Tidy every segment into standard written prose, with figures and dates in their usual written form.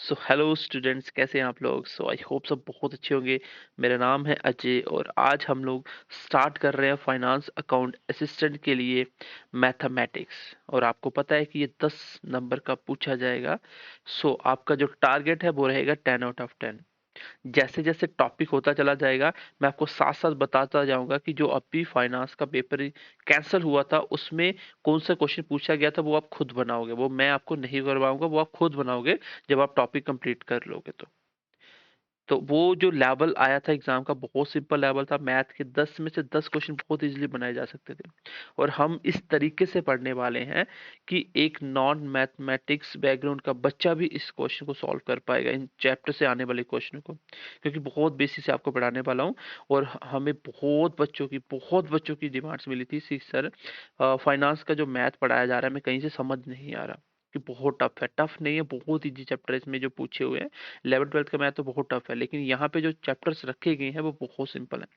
So hello students, कैसे हैं आप लोग। आई होप सब बहुत अच्छे होंगे। मेरा नाम है अजय और आज हम लोग स्टार्ट कर रहे हैं फाइनेंस अकाउंट असिस्टेंट के लिए मैथमेटिक्स। और आपको पता है कि ये 10 नंबर का पूछा जाएगा। आपका जो टारगेट है वो रहेगा 10 आउट ऑफ 10। जैसे जैसे टॉपिक होता चला जाएगा मैं आपको साथ साथ बताता जाऊंगा कि जो अभी फाइनेंस का पेपर कैंसिल हुआ था उसमें कौन सा क्वेश्चन पूछा गया था, वो आप खुद बनाओगे। वो मैं आपको नहीं करवाऊंगा, वो आप खुद बनाओगे जब आप टॉपिक कंप्लीट कर लोगे तो वो जो लेवल आया था एग्जाम का बहुत सिंपल लेवल था। मैथ के 10 में से 10 क्वेश्चन बहुत इजीली बनाए जा सकते थे। और हम इस तरीके से पढ़ने वाले हैं कि एक नॉन मैथमेटिक्स बैकग्राउंड का बच्चा भी इस क्वेश्चन को सॉल्व कर पाएगा, इन चैप्टर से आने वाले क्वेश्चन को, क्योंकि बहुत बेसिक से आपको पढ़ाने वाला हूँ। और हमें बहुत बच्चों की डिमांड्स मिली थी कि सर फाइनेंस का जो मैथ पढ़ाया जा रहा है हमें कहीं से समझ नहीं आ रहा, कि बहुत टफ है। टफ नहीं है, बहुत इजी चैप्टर है इसमें जो पूछे हुए हैं। 11th-12th का मैथ तो बहुत टफ है, लेकिन यहाँ पे जो चैप्टर्स रखे गए हैं वो बहुत सिंपल है।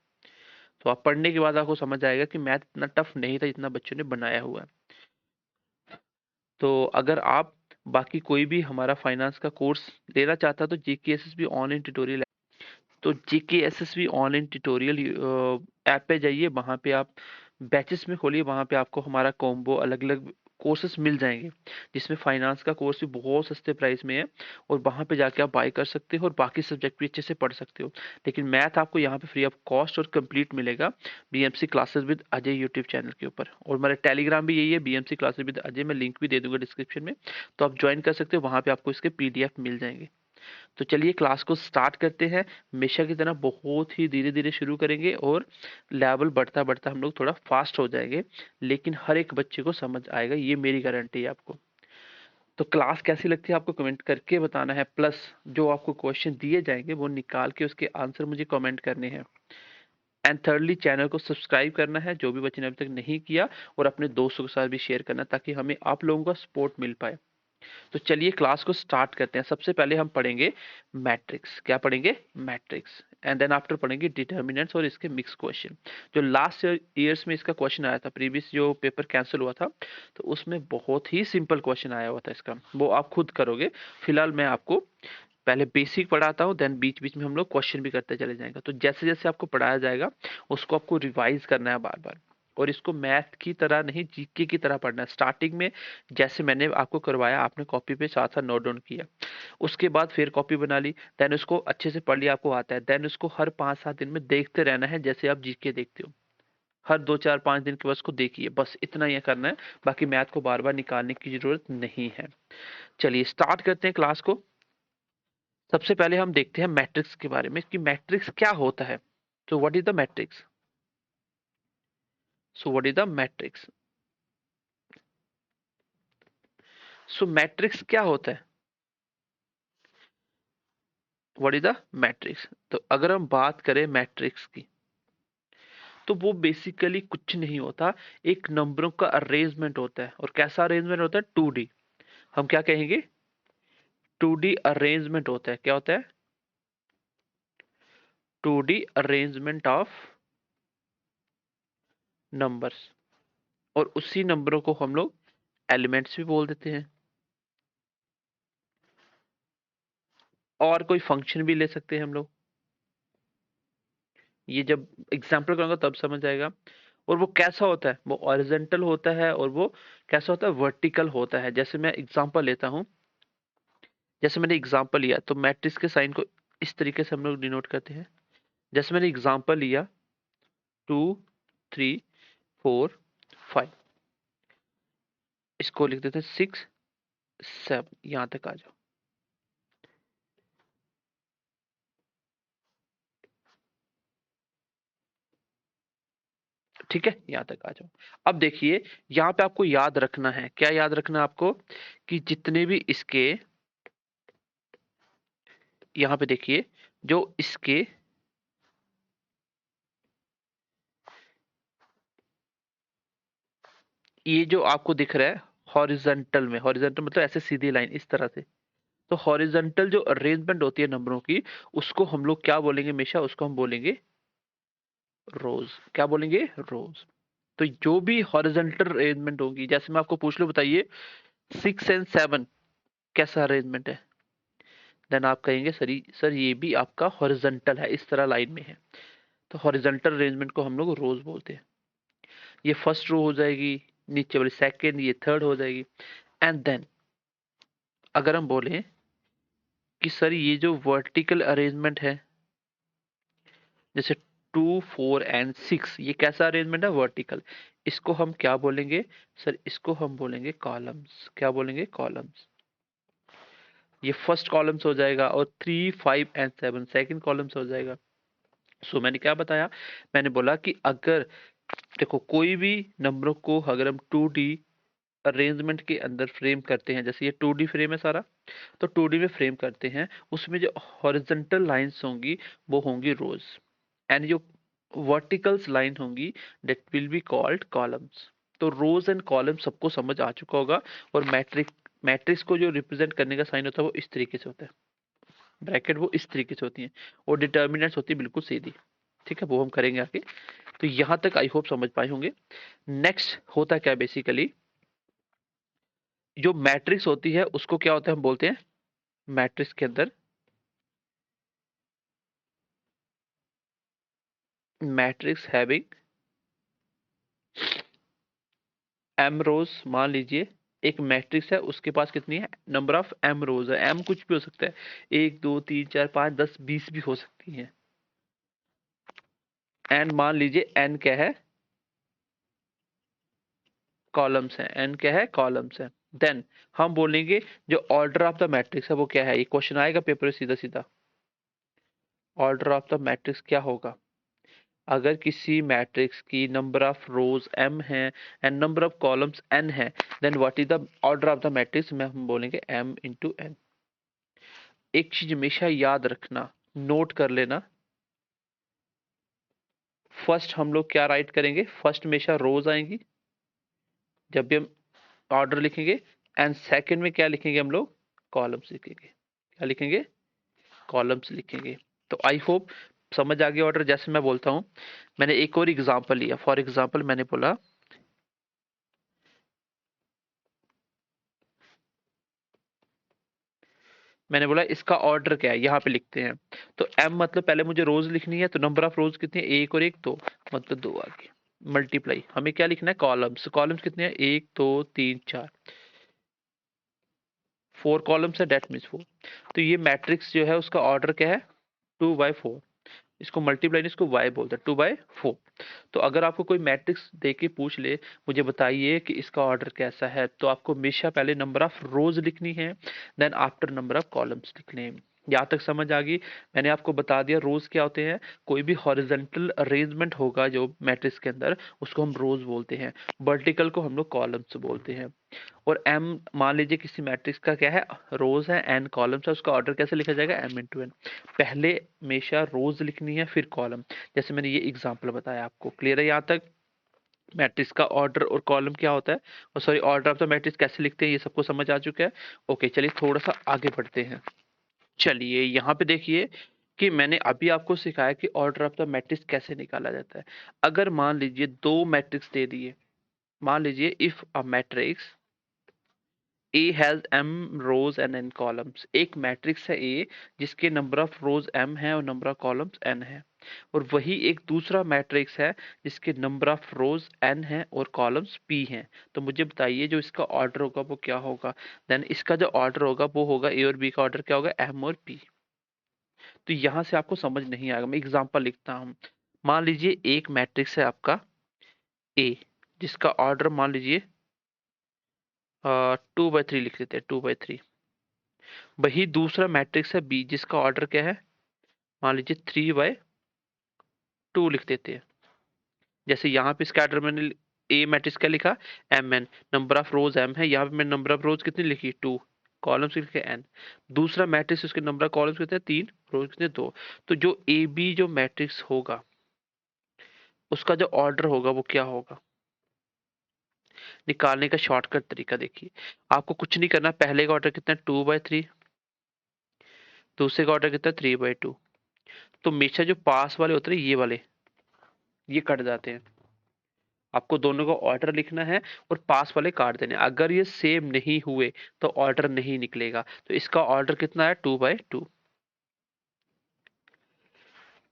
तो आप पढ़ने के बाद आपको समझ आएगा कि मैथ इतना टफ नहीं था जितना बच्चों ने बनाया हुआ है। तो अगर आप बाकी कोई भी हमारा फाइनेंस का कोर्स लेना चाहता है तो जीकेएसएसबी ऑनलाइन ट्यूटोरियल, तो जीकेएसएसबी ऑनलाइन ट्यूटोरियल ऐप पे जाइए। वहाँ पे आप बैचेस में खोलिए, वहाँ पे आपको हमारा कॉम्बो अलग अलग कोर्सेस मिल जाएंगे, जिसमें फाइनेंस का कोर्स भी बहुत सस्ते प्राइस में है। और वहाँ पे जाके आप बाय कर सकते हो और बाकी सब्जेक्ट भी अच्छे से पढ़ सकते हो। लेकिन मैथ आपको यहाँ पे फ्री ऑफ कॉस्ट और कंप्लीट मिलेगा BMC classes with Ajay YouTube channel के ऊपर। और हमारा टेलीग्राम भी यही है, बीएमसी क्लासेस विद अजय। मैं लिंक भी दे दूंगा डिस्क्रिप्शन में, तो आप ज्वाइन कर सकते हो। वहाँ पे आपको इसके पीडीएफ मिल जाएंगे। तो चलिए क्लास को स्टार्ट करते हैं। हमेशा की तरह बहुत ही धीरे धीरे शुरू करेंगे और लेवल बढ़ता बढ़ता हम लोग थोड़ा फास्ट हो जाएंगे, लेकिन हर एक बच्चे को समझ आएगा, ये मेरी गारंटी है आपको। तो क्लास कैसी लगती है आपको कमेंट करके बताना है, प्लस जो आपको क्वेश्चन दिए जाएंगे वो निकाल के उसके आंसर मुझे कमेंट करने हैं। एंड थर्डली, चैनल को सब्सक्राइब करना है जो भी बच्चे ने अभी तक नहीं किया, और अपने दोस्तों के साथ भी शेयर करना ताकि हमें आप लोगों का सपोर्ट मिल पाए। तो चलिए क्लास को स्टार्ट करते हैं। सबसे पहले हम पढ़ेंगे मैट्रिक्स। क्या पढ़ेंगे? मैट्रिक्स। एंड देन आफ्टर पढ़ेंगे डिटर्मिनेंट्स और इसके मिक्स क्वेश्चन। जो लास्ट ईयर्स में इसका क्वेश्चन आया था, प्रीवियस जो पेपर कैंसिल हुआ था, तो उसमें बहुत ही सिंपल क्वेश्चन आया हुआ था इसका, वो आप खुद करोगे। फिलहाल मैं आपको पहले बेसिक पढ़ाता हूँ, देन बीच बीच में हम लोग क्वेश्चन भी करते चले जाएंगे। तो जैसे जैसे आपको पढ़ाया जाएगा उसको आपको रिवाइज करना है बार बार। और इसको मैथ की तरह नहीं, जीके की तरह पढ़ना है। स्टार्टिंग में जैसे मैंने आपको करवाया, आपने कॉपी पे साथ साथ नोट डाउन किया, उसके बाद फिर कॉपी बना ली, देन उसको अच्छे से पढ़ लिया, आपको आता है। देन उसको हर 5-7 दिन में देखते रहना है, जैसे आप जीके देखते हो। हर 2-4-5 दिन के बाद उसको देखिए, बस इतना ही करना है। बाकी मैथ को बार बार निकालने की जरूरत नहीं है। चलिए स्टार्ट करते हैं क्लास को। सबसे पहले हम देखते हैं मैट्रिक्स के बारे में कि मैट्रिक्स क्या होता है। So what is the matrix? So what is the matrix? So matrix क्या होता है? What is the matrix? तो अगर हम बात करें मैट्रिक्स की, तो वो बेसिकली कुछ नहीं होता, एक नंबरों का अरेंजमेंट होता है। और कैसा अरेंजमेंट होता है? 2D। हम क्या कहेंगे? 2D अरेंजमेंट होता है। क्या होता है? 2D arrangement of numbers. और उसी नंबरों को हम लोग एलिमेंट्स भी बोल देते हैं, और कोई फंक्शन भी ले सकते हैं हम लोग। ये जब एग्जाम्पल करूंगा तब समझ आएगा। और वो कैसा होता है? वो हॉरिजॉन्टल होता है, और वो कैसा होता है? वर्टिकल होता है। जैसे मैं एग्जांपल लेता हूँ, जैसे मैंने एग्जांपल लिया, तो मैट्रिक्स के साइन को इस तरीके से हम लोग डिनोट करते हैं। जैसे मैंने एग्जांपल लिया 2, 3, 4, 5, इसको लिख देते हैं 6, 7, यहां तक आ जाओ। ठीक है, यहां तक आ जाओ। अब देखिए, यहाँ पे आपको याद रखना है। क्या याद रखना है आपको? कि जितने भी इसके, यहाँ पे देखिए, जो इसके ये जो आपको दिख रहा है हॉरिजॉन्टल में, हॉरिजॉन्टल मतलब ऐसे सीधी लाइन इस तरह से, तो हॉरिजॉन्टल जो अरेंजमेंट होती है नंबरों की, उसको हम लोग क्या बोलेंगे? हमेशा उसको हम बोलेंगे रोज। क्या बोलेंगे? रोज। तो जो भी हॉरिजॉन्टल अरेंजमेंट होगी, जैसे मैं आपको पूछ लूं, बताइए 6 और 7 कैसा अरेंजमेंट है? देन आप कहेंगे सर ये भी आपका हॉरिजॉन्टल है, इस तरह लाइन में है, तो हॉरिजॉन्टल अरेंजमेंट को हम लोग रोज बोलते हैं। ये फर्स्ट रो हो जाएगी, नीचे वाली सेकंड, ये थर्ड हो जाएगी। एंड देन अगर हम बोलें कि सर ये जो वर्टिकल अरेंजमेंट है, जैसे 2 4 and 6, ये कैसा अरेंजमेंट है? वर्टिकल। इसको हम क्या बोलेंगे सर? इसको हम बोलेंगे कॉलम्स। क्या बोलेंगे? कॉलम्स। ये फर्स्ट कॉलम्स हो जाएगा, और 3 5 and 7 सेकंड कॉलम्स हो जाएगा। सो मैंने क्या बताया? मैंने बोला कि अगर देखो कोई भी नंबरों को अगर हम 2D अरेंजमेंट के अंदर फ्रेम करते हैं, जैसे ये 2D फ्रेम है सारा, तो 2D में फ्रेम करते हैं, उसमें जो हॉरिजॉन्टल लाइंस होंगी वो होंगी रोज, एंड जो वर्टिकल्स लाइन होंगी that will be called columns. तो रोज एंड कॉलम सबको समझ आ चुका होगा। और मैट्रिक्स को जो रिप्रेजेंट करने का साइन होता है वो इस तरीके से होता है, ब्रैकेट वो इस तरीके से होती है, और डिटर्मिनेंट्स होती है बिल्कुल सीधी। ठीक है, वो हम करेंगे आगे। तो यहां तक आई होप समझ पाए होंगे। नेक्स्ट होता क्या बेसिकली, जो मैट्रिक्स होती है उसको क्या होता है? हम बोलते हैं मैट्रिक्स के अंदर, मैट्रिक्स हैविंग एम रोज। मान लीजिए एक मैट्रिक्स है, उसके पास कितनी है? नंबर ऑफ एम रोज है। एम कुछ भी हो सकता है, 1 2 3 4 5 10 20 भी हो सकती है। एंड मान लीजिए एन क्या है? कॉलम्स है। एन क्या है? कॉलम्स है। देन हम बोलेंगे जो ऑर्डर ऑफ द मैट्रिक्स है वो क्या है? ये क्वेश्चन आएगा पेपर में सीधा सीधा। ऑर्डर ऑफ द मैट्रिक्स क्या होगा? अगर किसी मैट्रिक्स की नंबर ऑफ रोज m है and number of columns n है, then what is the order of the matrix में हम बोलेंगे m इंटू n। एक चीज हमेशा याद रखना, नोट कर लेना, फर्स्ट हम लोग क्या राइट करेंगे? फर्स्ट हमेशा रोज आएंगी जब भी हम ऑर्डर लिखेंगे, एंड सेकंड में क्या लिखेंगे हम लोग? कॉलम्स लिखेंगे। क्या लिखेंगे? कॉलम्स लिखेंगे। तो आई होप समझ आ गया ऑर्डर। जैसे मैं बोलता हूं, मैंने एक और एग्जांपल लिया। फॉर एग्जांपल मैंने बोला, इसका ऑर्डर क्या है, यहाँ पे लिखते हैं। तो m मतलब पहले मुझे रोज लिखनी है, तो नंबर ऑफ रोज कितनी है? एक और एक दो, मतलब दो आ गए। मल्टीप्लाई हमें क्या लिखना है? कॉलम्स। कॉलम्स कितने हैं? 1 2 3 4, 4 कॉलम्स है, डेट मीन्स 4। तो ये मैट्रिक्स जो है उसका ऑर्डर क्या है? 2 by 4। इसको मल्टीप्लाई नहीं, इसको y बोलते हैं, 2 by 4। तो अगर आपको कोई मैट्रिक्स दे के पूछ ले, मुझे बताइए कि इसका ऑर्डर कैसा है, तो आपको हमेशा पहले नंबर ऑफ रोज लिखनी है, then after number of columns लिखने हैं। यहाँ तक समझ आ गई? मैंने आपको बता दिया रोज क्या होते हैं। कोई भी हॉरिजॉन्टल अरेंजमेंट होगा जो मैट्रिक्स के अंदर, उसको हम रोज बोलते हैं। वर्टिकल को हम लोग कॉलम्स बोलते हैं। और एम मान लीजिए किसी मैट्रिक्स का क्या है? रोज है, एन कॉलम्स है, उसका ऑर्डर कैसे लिखा जाएगा? M into N. पहले हमेशा रोज लिखनी है, फिर कॉलम। जैसे मैंने ये एग्जांपल बताया आपको, क्लियर है यहाँ तक? मैट्रिक्स का ऑर्डर और कॉलम क्या होता है, और sorry order of the matrix कैसे लिखते हैं, ये सबको समझ आ चुका है। ओके, चलिए थोड़ा सा आगे बढ़ते हैं। चलिए यहाँ पे देखिए कि मैंने अभी आपको सिखाया कि ऑर्डर ऑफ द मैट्रिक्स कैसे निकाला जाता है। अगर मान लीजिए दो मैट्रिक्स दे दिए, मान लीजिए if a matrix A has m rows and n columns। एक मैट्रिक्स है A जिसके नंबर ऑफ रोज m है और नंबर ऑफ कॉलम्स n है। और वही एक दूसरा मैट्रिक्स है जिसके नंबर ऑफ रोज n है और कॉलम्स p हैं। तो मुझे बताइए जो इसका ऑर्डर होगा वो क्या होगा? देन इसका जो ऑर्डर होगा वो होगा A और B का ऑर्डर क्या होगा? m और p। तो यहां से आपको समझ नहीं आएगा, मैं एग्जांपल लिखता हूं। मान लीजिए एक मैट्रिक्स है आपका A, जिसका ऑर्डर मान लीजिए 2 by 3 लिख लेते हैं, 2 by 3। वही दूसरा मैट्रिक्स है बी, जिसका ऑर्डर क्या है? मान लीजिए 3 by 2 लिख देते हैं। जैसे यहाँ पे इसका ऑर्डर मैंने ए मैट्रिक्स क्या लिखा? M N. Number of rows M है, यहाँ पे मैंने नंबर ऑफ रोज कितनी लिखी? 2। कॉलम्स लिखे एन। दूसरा मैट्रिक्स उसके नंबर ऑफ कॉलम्स कितने? 3। रोज कितने? 2। तो जो ए बी जो मैट्रिक्स होगा उसका जो ऑर्डर होगा वो क्या होगा? निकालने का शॉर्टकट तरीका देखिए, आपको कुछ नहीं करना। पहले का ऑर्डर कितना? 2 by 3। दूसरे का ऑर्डर कितना? 3 by 2। तो हमेशा जो पास वाले होते हैं ये वाले, ये कट जाते हैं। आपको दोनों का ऑर्डर लिखना है और पास वाले काट देने। अगर ये सेम नहीं हुए तो ऑर्डर नहीं निकलेगा। तो इसका ऑर्डर कितना है 2/2,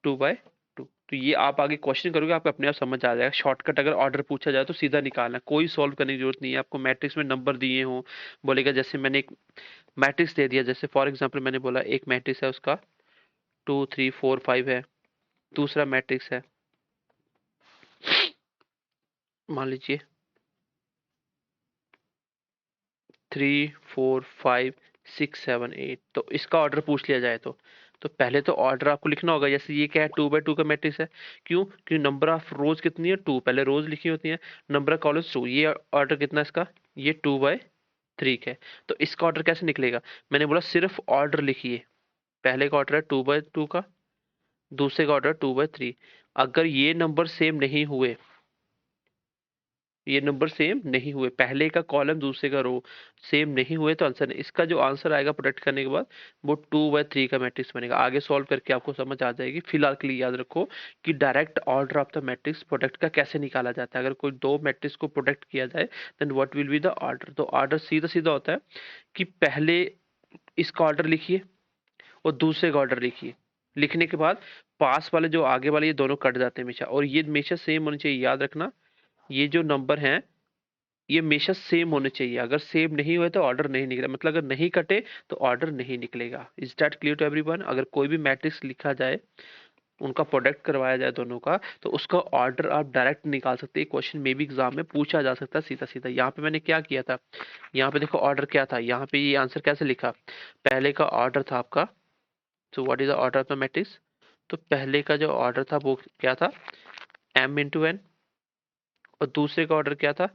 2/2। तो ये आप आगे क्वेश्चन करोगे आपको अपने आप समझ आ जाएगा। शॉर्टकट अगर ऑर्डर पूछा जाए तो सीधा निकालना, कोई सॉल्व करने की जरूरत नहीं है। आपको मैट्रिक्स में नंबर दिए हो, बोलेगा जैसे मैंने एक मैट्रिक्स दे दिया, जैसे फॉर एग्जांपल मैंने बोला एक मैट्रिक्स है उसका 2 3 4 5 है, दूसरा मैट्रिक्स है मान लीजिए 3 4 5 6 7 8। तो इसका ऑर्डर पूछ लिया जाए तो पहले तो ऑर्डर आपको लिखना होगा। जैसे ये क्या है 2/2 का मैट्रिक्स है, क्यों? क्योंकि नंबर ऑफ रोज कितनी है 2, पहले रोज लिखी होती है, नंबर ऑफ कॉलम्स 2। ये ऑर्डर कितना है इसका, ये 2/3 का है। तो इसका ऑर्डर कैसे निकलेगा? मैंने बोला सिर्फ ऑर्डर लिखिए। पहले का ऑर्डर है 2/2 का, दूसरे का ऑर्डर 2/3। अगर ये नंबर सेम नहीं हुए, पहले का कॉलम दूसरे का रो सेम नहीं हुए, तो आंसर नहीं। इसका जो आंसर आएगा प्रोडक्ट करने के बाद वो 2/3 का मैट्रिक्स बनेगा। आगे सॉल्व करके आपको समझ आ जाएगी। फिलहाल के लिए याद रखो कि direct order of the matrix product का कैसे निकाला जाता है। अगर कोई दो मैट्रिक्स को प्रोडक्ट किया जाए then what will be the order. तो ऑर्डर सीधा सीधा होता है कि पहले इसका ऑर्डर लिखिए और दूसरे का ऑर्डर लिखिए। लिखने के बाद पास वाले जो आगे वाले ये दोनों कट जाते हैं हमेशा, और ये हमेशा सेम होने चाहिए। याद रखना ये जो नंबर हैं ये हमेशा सेम होने चाहिए। अगर सेम नहीं हुए तो ऑर्डर नहीं निकलेगा, मतलब अगर नहीं कटे तो ऑर्डर नहीं निकलेगा। Is that clear to everyone? अगर कोई भी मैट्रिक्स लिखा जाए, उनका प्रोडक्ट करवाया जाए दोनों का, तो उसका ऑर्डर आप डायरेक्ट निकाल सकते हैं। क्वेश्चन में भी एग्जाम में पूछा जा सकता है सीधा सीधा। यहाँ पे मैंने क्या किया था, यहाँ पे देखो ऑर्डर क्या था, यहाँ पे ये आंसर कैसे लिखा। पहले का ऑर्डर था आपका, तो what is the order of the matrix. तो पहले का जो ऑर्डर था वो क्या था, m इंटू एन, और दूसरे का ऑर्डर क्या था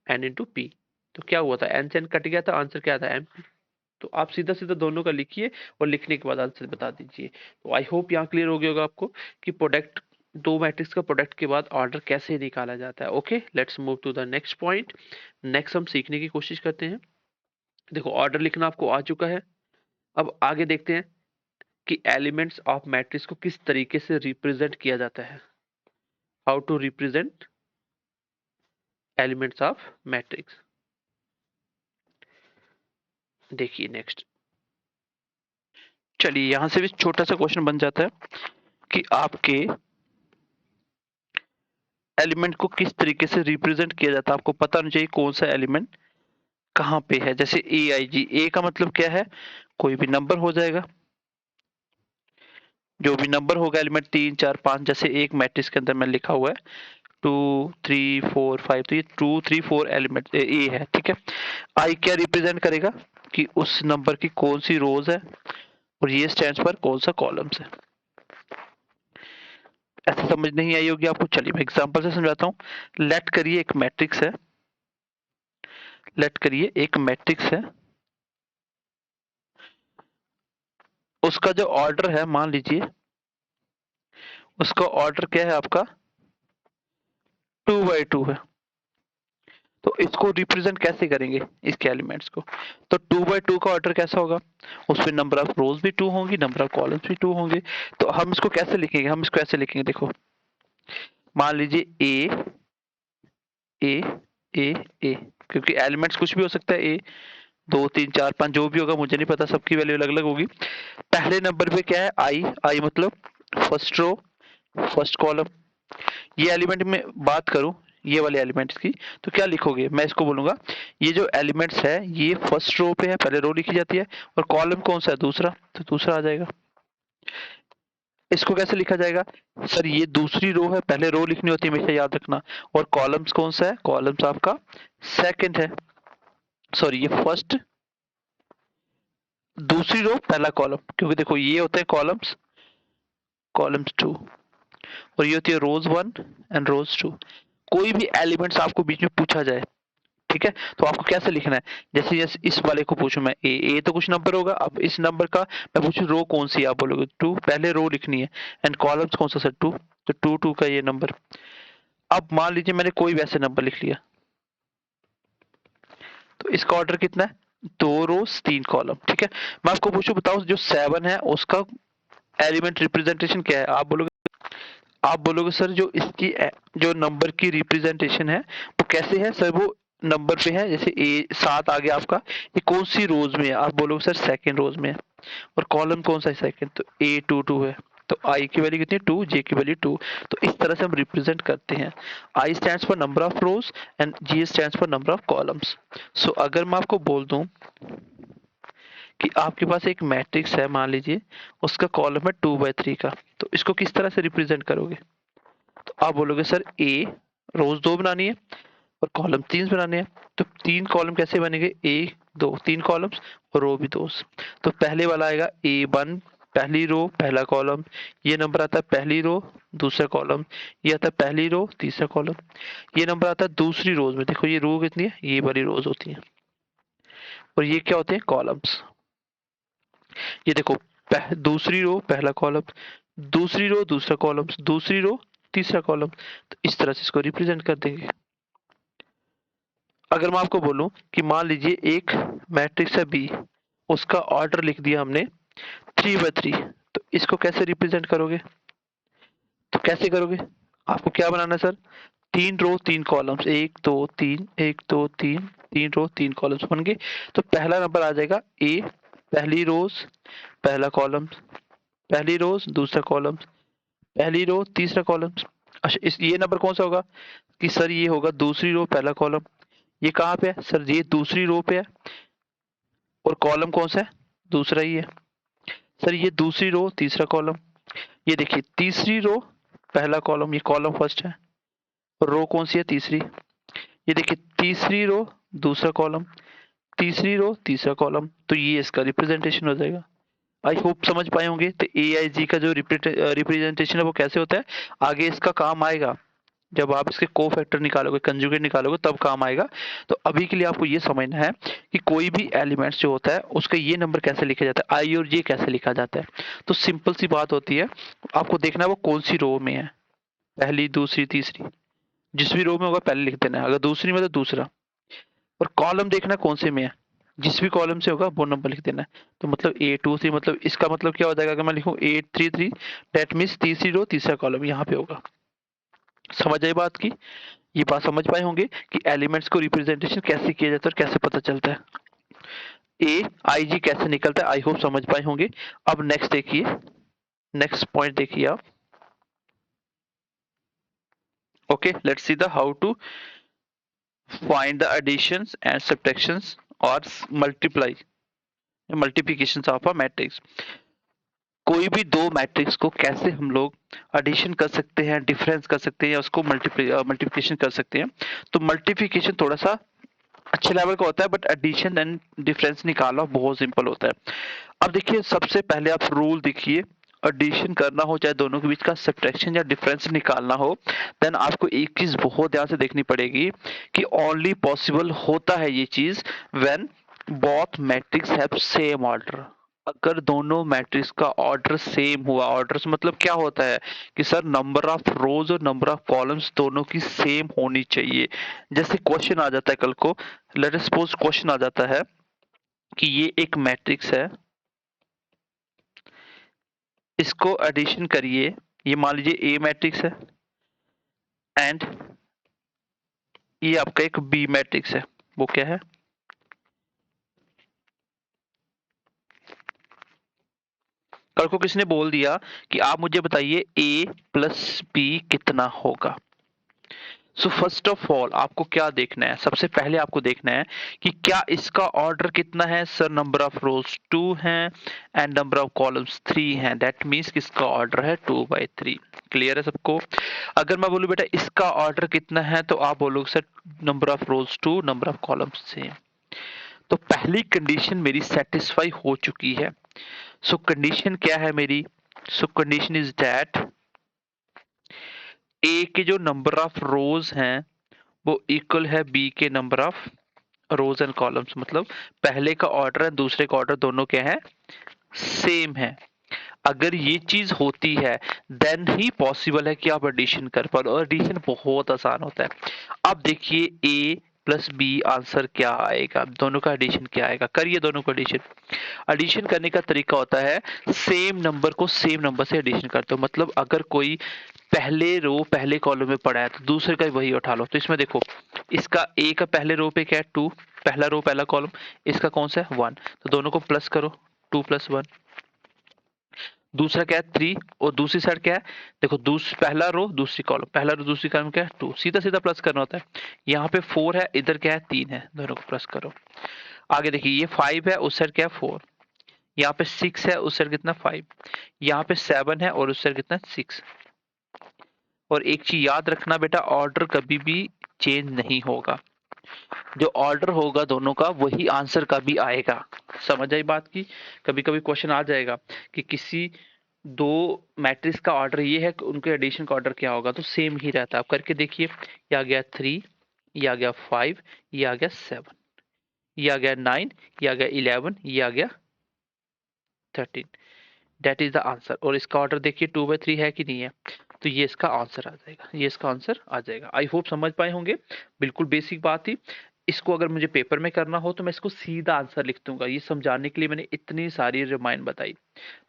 n इंटू पी। तो क्या हुआ था, n से n कट गया था, आंसर क्या था m। तो आप सीधा सीधा दोनों का लिखिए और लिखने के बाद आंसर बता दीजिए। तो आई होप यहाँ क्लियर हो गया होगा आपको कि प्रोडक्ट, दो मैट्रिक्स का प्रोडक्ट के बाद ऑर्डर कैसे निकाला जाता है। Okay, let's move to the next point. Next हम सीखने की कोशिश करते हैं। देखो ऑर्डर लिखना आपको आ चुका है, अब आगे देखते हैं कि एलिमेंट्स ऑफ मैट्रिक्स को किस तरीके से रिप्रेजेंट किया जाता है। How to represent elements of matrix. देखिए नेक्स्ट, चलिए यहां से भी छोटा सा क्वेश्चन बन जाता है कि आपके एलिमेंट को किस तरीके से रिप्रेजेंट किया जाता है। आपको पता होना चाहिए कौन सा एलिमेंट कहां पे है। जैसे ए आई जी, ए का मतलब क्या है, कोई भी नंबर हो जाएगा, जो भी नंबर होगा एलिमेंट 3 4 5, जैसे एक मैट्रिक्स के अंदर में लिखा हुआ है 2 3 4 5, तो ये 2 3 4 एलिमेंट ए है, ठीक है। आई क्या रिप्रेजेंट करेगा कि उस नंबर की कौन सी रोज है, और ये स्टैंड्स पर कौन सा कॉलम्स है। ऐसे समझ नहीं आई होगी आपको, चलिए मैं एग्जांपल से समझाता हूँ। लेट करिए एक मैट्रिक्स है, लेट करिए एक मैट्रिक्स है, उसका जो ऑर्डर है मान लीजिए, उसका ऑर्डर क्या है आपका 2/2 है। तो इसको रिप्रेजेंट कैसे करेंगे इसके एलिमेंट्स को। तो 2/2 का ऑर्डर कैसा होगा, उसमें नंबर ऑफ रोज भी 2 होंगी, नंबर ऑफ कॉलम्स भी 2 होंगे। तो हम इसको कैसे लिखेंगे, हम इसको ऐसे लिखेंगे, देखो मान लीजिए ए ए ए ए, क्योंकि एलिमेंट्स कुछ भी हो सकता है, ए 2 3 4 5 जो भी होगा मुझे नहीं पता, सबकी वैल्यू अलग अलग होगी। पहले नंबर पे क्या है आई, आई मतलब फर्स्ट रो फर्स्ट कॉलम। ये एलिमेंट में बात करूं, ये वाले एलिमेंट्स की, तो क्या लिखोगे, मैं इसको बोलूंगा ये जो एलिमेंट्स है ये फर्स्ट रो पे है, पहले रो लिखी जाती है, और कॉलम कौन सा है दूसरा, तो दूसरा आ जाएगा। इसको कैसे लिखा जाएगा, सर ये दूसरी रो है, पहले रो लिखनी होती है हमेशा, याद रखना। और कॉलम्स कौन सा है, कॉलम्स आपका सेकंड है, सॉरी ये फर्स्ट, दूसरी रो पहला कॉलम, क्योंकि देखो ये होते हैं कॉलम्स, कॉलम्स 2, और ये होती है रोज 1 एंड रोज 2। कोई भी एलिमेंट्स आपको बीच में पूछा जाए, ठीक है, तो आपको कैसे लिखना है। जैसे इस वाले को पूछूं मैं ए तो कुछ नंबर होगा, अब इस नंबर का मैं पूछूं रो कौन सी, आप बोलोगे 2, पहले रो लिखनी है, एंड कॉलम्स कौन सा सर 2, तो 2 2 का ये नंबर। अब मान लीजिए मैंने कोई वैसे नंबर लिख लिया, तो इसका ऑर्डर कितना है, 2 रोज 3 कॉलम, ठीक है। मैं आपको पूछूं बताओ जो 7 है उसका एलिमेंट रिप्रेजेंटेशन क्या है, आप बोलोगे आप बोलोगे सर जो इसकी जो नंबर की रिप्रेजेंटेशन है वो कैसे है सर, वो नंबर पे है, जैसे ए 7 आ गया आपका, ये कौन सी रोज में है, आप बोलोगे सर सेकंड रोज में है, और कॉलम कौन सा है सेकंड, तो A22 है, तो आई की वैल्यू कितनी है 2, जे की वैल्यू 2। तो इस तरह से हम रिप्रेजेंट करते हैं। I stands for number of rows and G stands for number of columns. So अगर मैं आपको बोल दूं कि आपके पास एक मैट्रिक्स है, मान लीजिए उसका कॉलम है 2/3 का, तो इसको किस तरह से रिप्रेजेंट करोगे, तो आप बोलोगे सर ए रोज 2 बनानी है और कॉलम 3 बनाने हैं, तो 3 कॉलम कैसे बनेंगे, ए 2 3 कॉलम्स और रो भी 2। तो पहले वाला आएगा A1 पहली रो पहला कॉलम, ये नंबर आता है पहली रो दूसरा कॉलम, ये आता है पहली रो तीसरा कॉलम, ये नंबर आता है दूसरी रोज में, देखो ये रो कितनी है, ये वाली रोज होती है, और ये क्या होते हैं कॉलम्स। ये देखो दूसरी रो पहला कॉलम, दूसरी रो दूसरा कॉलम, दूसरी रो तीसरा कॉलम, तो इस तरह से इसको रिप्रेजेंट कर देंगे। अगर मैं आपको बोलूं कि मान लीजिए एक मैट्रिक्स है बी, उसका ऑर्डर लिख दिया हमने 3/3, तो इसको कैसे रिप्रेजेंट करोगे, तो कैसे करोगे, आपको क्या बनाना है सर, 3 रो 3 कॉलम्स, 1 2 3 1 2 3, 3 रो 3 कॉलम्स बन गए। तो पहला नंबर आ जाएगा ए पहली रोज पहला कॉलम, पहली रोज दूसरा कॉलम, पहली रो तीसरा कॉलम। अच्छा इस ये नंबर कौन सा होगा, कि सर ये होगा दूसरी रो पहला कॉलम, ये कहाँ पे है सर, ये दूसरी रो पे है, और कॉलम कौन सा है, दूसरा ही है, सर ये दूसरी रो तीसरा कॉलम, ये देखिए तीसरी रो पहला कॉलम, ये कॉलम फर्स्ट है, और रो कौन सी है तीसरी, ये देखिए तीसरी रो दूसरा कॉलम, तीसरी रो तीसरा कॉलम, तो ये इसका रिप्रेजेंटेशन हो जाएगा। आई होप समझ पाए होंगे। तो ए आई जी का जो रिप्रेजेंटेशन है वो कैसे होता है, आगे इसका काम आएगा जब आप इसके को फैक्टर निकालोगे कंजुगेट निकालोगे तब काम आएगा। तो अभी के लिए आपको ये समझना है कि कोई भी एलिमेंट्स जो होता है उसका ये नंबर कैसे लिखा जाता है, आई और जे कैसे लिखा जाता है। तो सिंपल सी बात होती है, आपको देखना है वो कौन सी रो में है, पहली दूसरी तीसरी, जिस भी रो में होगा पहले लिख देना है, अगर दूसरी में तो दूसरा, और कॉलम देखना कौन से में है, जिस भी कॉलम से होगा वो नंबर लिख देना है। तो मतलब A23 मतलब इसका मतलब क्या हो जाएगा, अगर मैं लिखूं 833 दैट मीन्स तीसरी रो तीसरा कॉलम यहाँ पे होगा। समझ आई बात की, ये बात समझ पाए होंगे कि एलिमेंट्स को रिप्रेजेंटेशन कैसे किया जाता है और कैसे पता चलता है, ए आई जी कैसे निकलता है, आई होप समझ पाए होंगे। अब नेक्स्ट देखिए, नेक्स्ट पॉइंट देखिए आप, okay let's see the how to find the additions and subtractions और multiply multiplication of a matrix. कोई भी दो मैट्रिक्स को कैसे हम लोग एडिशन कर सकते हैं, डिफरेंस कर सकते हैं, या उसको मल्टीप्लिकेशन कर सकते हैं। तो मल्टीप्लिकेशन थोड़ा सा अच्छे लेवल का होता है, बट एडिशन एंड डिफरेंस निकालना बहुत सिंपल होता है। अब देखिए सबसे पहले आप रूल देखिए, एडिशन करना हो चाहे दोनों के बीच का सब्ट्रैक्शन या डिफरेंस निकालना हो, देन आपको एक चीज बहुत ध्यान से देखनी पड़ेगी कि ओनली पॉसिबल होता है ये चीज when both matrix have same order. अगर दोनों मैट्रिक्स का ऑर्डर सेम हुआ, ऑर्डर मतलब क्या होता है कि सर नंबर ऑफ रोज और नंबर ऑफ कॉलम्स दोनों की सेम होनी चाहिए। जैसे क्वेश्चन आ जाता है कल को, लेट अस सपोज क्वेश्चन आ जाता है कि ये एक मैट्रिक्स है, इसको एडिशन करिए, ये मान लीजिए ए मैट्रिक्स है एंड ये आपका एक बी मैट्रिक्स है, वो क्या है, कल को किसने बोल दिया कि आप मुझे बताइए ए प्लस बी कितना होगा। सो फर्स्ट ऑफ ऑल आपको क्या देखना है, सबसे पहले आपको देखना है कि क्या इसका ऑर्डर कितना है, सर नंबर ऑफ रोज 2 है एंड नंबर ऑफ कॉलम्स 3 हैं, दैट मीन्स किसका ऑर्डर है 2/3। क्लियर है सबको। अगर मैं बोलूं बेटा इसका ऑर्डर कितना है, तो आप बोलोगे sir number of rose 2 number of columns same. तो पहली कंडीशन मेरी सेटिस्फाई हो चुकी है। सो कंडीशन क्या है मेरी, सो कंडीशन इज दैट ए के जो नंबर ऑफ रोज हैं वो इक्वल है बी के number of rows and columns, मतलब पहले का ऑर्डर है दूसरे का ऑर्डर दोनों क्या है, सेम है। अगर ये चीज होती है देन ही पॉसिबल है कि आप एडिशन कर पाओ, और एडिशन बहुत आसान होता है। अब देखिए ए प्लस बी आंसर क्या आएगा, दोनों का एडिशन क्या आएगा। करिए दोनों को एडिशन। एडिशन करने का तरीका होता है सेम नंबर को सेम नंबर से एडिशन करते हो। मतलब अगर कोई पहले रो पहले कॉलम में पड़ा है तो दूसरे का वही उठा लो। तो इसमें देखो, इसका ए का पहले रो पे क्या है 2, पहला रो पहला कॉलम, इसका कौन सा है 1, तो दोनों को प्लस करो, 2 + 1। दूसरा क्या है 3, और दूसरी साइड क्या है, देखो पहला रो दूसरी कॉलम, पहला रो दूसरी कॉलम क्या है 2, सीधा सीधा प्लस करना होता है। यहाँ पे 4 है, इधर क्या है 3 है, दोनों को प्लस करो। आगे देखिए ये 5 है, उस साइड क्या है 4, यहाँ पे 6 है, उस साइड कितना 5, यहाँ पे 7 है और उस साइड कितना 6। और एक चीज याद रखना बेटा, ऑर्डर कभी भी चेंज नहीं होगा, जो ऑर्डर होगा दोनों का वही आंसर का भी आएगा। समझ आई बात की। कभी कभी क्वेश्चन आ जाएगा कि किसी दो मैट्रिक्स का ऑर्डर ये है कि उनके एडिशन का ऑर्डर क्या होगा, तो सेम ही रहता है। आप करके देखिए, ये आ गया 3, ये आ गया 5, ये आ गया 7, ये आ गया 9, ये आ गया 11, ये आ गया 13। That is the answer. और इसका ऑर्डर देखिए 2/3 है कि नहीं है, तो ये इसका आंसर आ जाएगा, ये इसका आंसर आ जाएगा। आई होप समझ पाए होंगे, बिल्कुल बेसिक बात थी। इसको अगर मुझे पेपर में करना हो तो मैं इसको सीधा आंसर लिख दूंगा। ये समझाने के लिए मैंने इतनी सारी रिमाइंड बताई।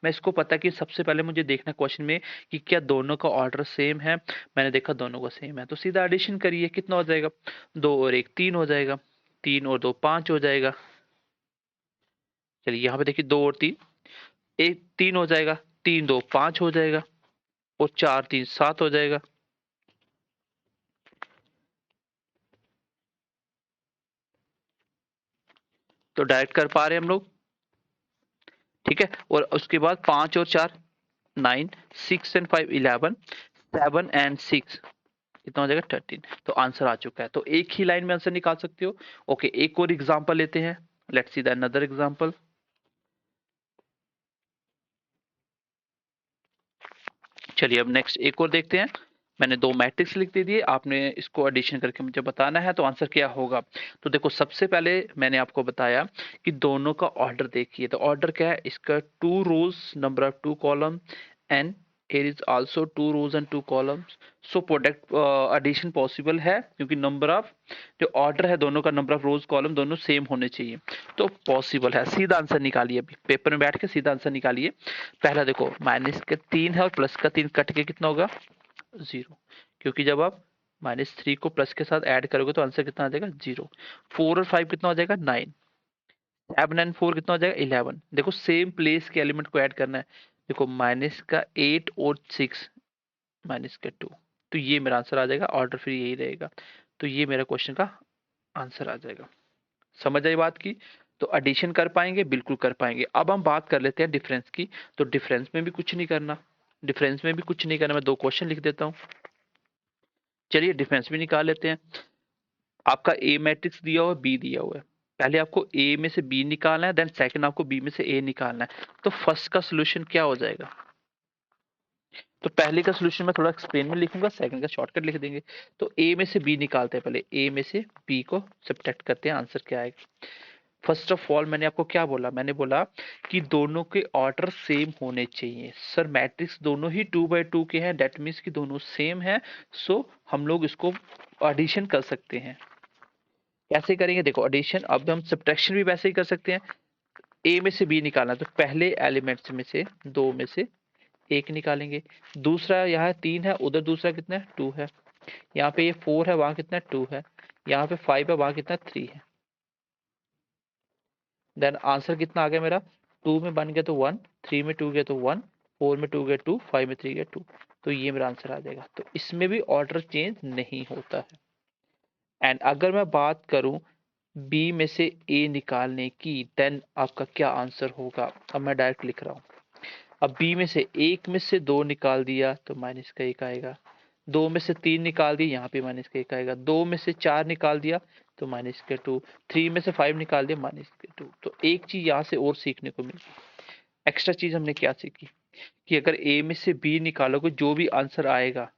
मैं इसको पता कि सबसे पहले मुझे देखना क्वेश्चन में कि क्या दोनों का ऑर्डर सेम है। मैंने देखा दोनों का सेम है, तो सीधा एडिशन करिए, कितना हो जाएगा, 2 और 1 3 हो जाएगा, 3 और 2 5 हो जाएगा। चलिए यहाँ पे देखिए 2 और 3, 1 3 हो जाएगा, 3 2 5 हो जाएगा, और 4 3 7 हो जाएगा। तो डायरेक्ट कर पा रहे हैं हम लोग, ठीक है। और उसके बाद 5 और 4 9, 6 एंड 5 11, 7 एंड 6 कितना हो जाएगा 13। तो आंसर आ चुका है। तो एक ही लाइन में आंसर निकाल सकते हो। ओके, एक और एग्जांपल लेते हैं। Let's see the another example. चलिए अब नेक्स्ट एक और देखते हैं। मैंने दो मैट्रिक्स लिख दे दिए, आपने इसको एडिशन करके मुझे बताना है तो आंसर क्या होगा। तो देखो सबसे पहले मैंने आपको बताया कि दोनों का ऑर्डर देखिए। तो ऑर्डर क्या है इसका, 2 rows number of 2 column and here is also 2 rows and 2 columns, so product addition possible है क्योंकि नंबर ऑफ जो ऑर्डर है दोनों का, नंबर ऑफ रोज कॉलम दोनों सेम होने चाहिए, तो पॉसिबल है। सीधा आंसर निकालिए, अभी पेपर में बैठ के सीधा आंसर निकालिए। पहला देखो माइनस का 3 है और प्लस का 3 कट के कितना होगा 0, क्योंकि जब आप -3 को प्लस के साथ ऐड करोगे तो आंसर कितना आ जाएगा 0। 4 और 5 कितना हो जाएगा 9, 7 एंड 4 कितना हो जाएगा 11। देखो सेम प्लेस के एलिमेंट को ऐड करना है। देखो माइनस का 8 और 6 माइनस का 2, तो ये मेरा आंसर आ जाएगा। ऑर्डर फिर यही रहेगा, तो ये मेरा क्वेश्चन का आंसर आ जाएगा। समझ आई बात की। तो एडिशन कर पाएंगे, बिल्कुल कर पाएंगे। अब हम बात कर लेते हैं डिफरेंस की। तो डिफरेंस में भी कुछ नहीं करना, डिफरेंस में भी कुछ नहीं करना, मैं दो क्वेश्चन लिख देता हूँ। चलिए डिफरेंस भी निकाल लेते हैं। आपका ए मैट्रिक्स दिया हुआ है, बी दिया हुआ है। पहले आपको ए में से बी निकालना है, देन सेकंड आपको बी में से ए निकालना है। तो फर्स्ट का सोल्यूशन क्या हो जाएगा। तो पहले का सोल्यूशन मैं थोड़ा एक्सप्लेन में लिखूंगा, सेकंड का शॉर्टकट लिख देंगे। तो ए में से बी निकालते हैं, पहले ए में से बी को सब्ट्रैक्ट करते हैं, आंसर क्या आएगा। फर्स्ट ऑफ ऑल मैंने आपको क्या बोला, मैंने बोला कि दोनों के ऑर्डर सेम होने चाहिए। सर मैट्रिक्स दोनों ही 2/2 के हैं, डेट मीन्स कि दोनों सेम है, सो हम लोग इसको एडिशन कर सकते हैं। कैसे करेंगे, देखो एडिशन, अब हम सब्ट्रैक्शन भी वैसे ही कर सकते हैं। ए में से बी निकालना, तो पहले एलिमेंट्स में से दो में से एक निकालेंगे। दूसरा यहाँ 3 है, उधर दूसरा कितना है 2 है। यहाँ पे ये 4 है, वहां कितना 2 है। यहाँ पे 5 है, वहां कितना 3 है। देन आंसर कितना आ गया मेरा, 2 में बन गया तो 1, 3 में 2 गया तो 1, 4 में 2 गया 2, 5 में 3 गया 2। तो ये मेरा आंसर आ जाएगा। तो इसमें भी ऑर्डर चेंज नहीं होता है। एंड अगर मैं बात करूं बी में से ए निकालने की, देन आपका क्या आंसर होगा। अब मैं डायरेक्ट लिख रहा हूँ। अब बी में से एक में से दो निकाल दिया तो माइनस का एक आएगा। दो में से तीन निकाल दिया, यहाँ पे माइनस का एक आएगा। दो में से चार निकाल दिया तो माइनस का 2। 3 में से 5 निकाल दिया माइनस का 2। तो एक चीज यहाँ से और सीखने को मिली। एक्स्ट्रा चीज हमने क्या सीखी कि अगर ए में से बी निकालोगे जो भी आंसर आएगा,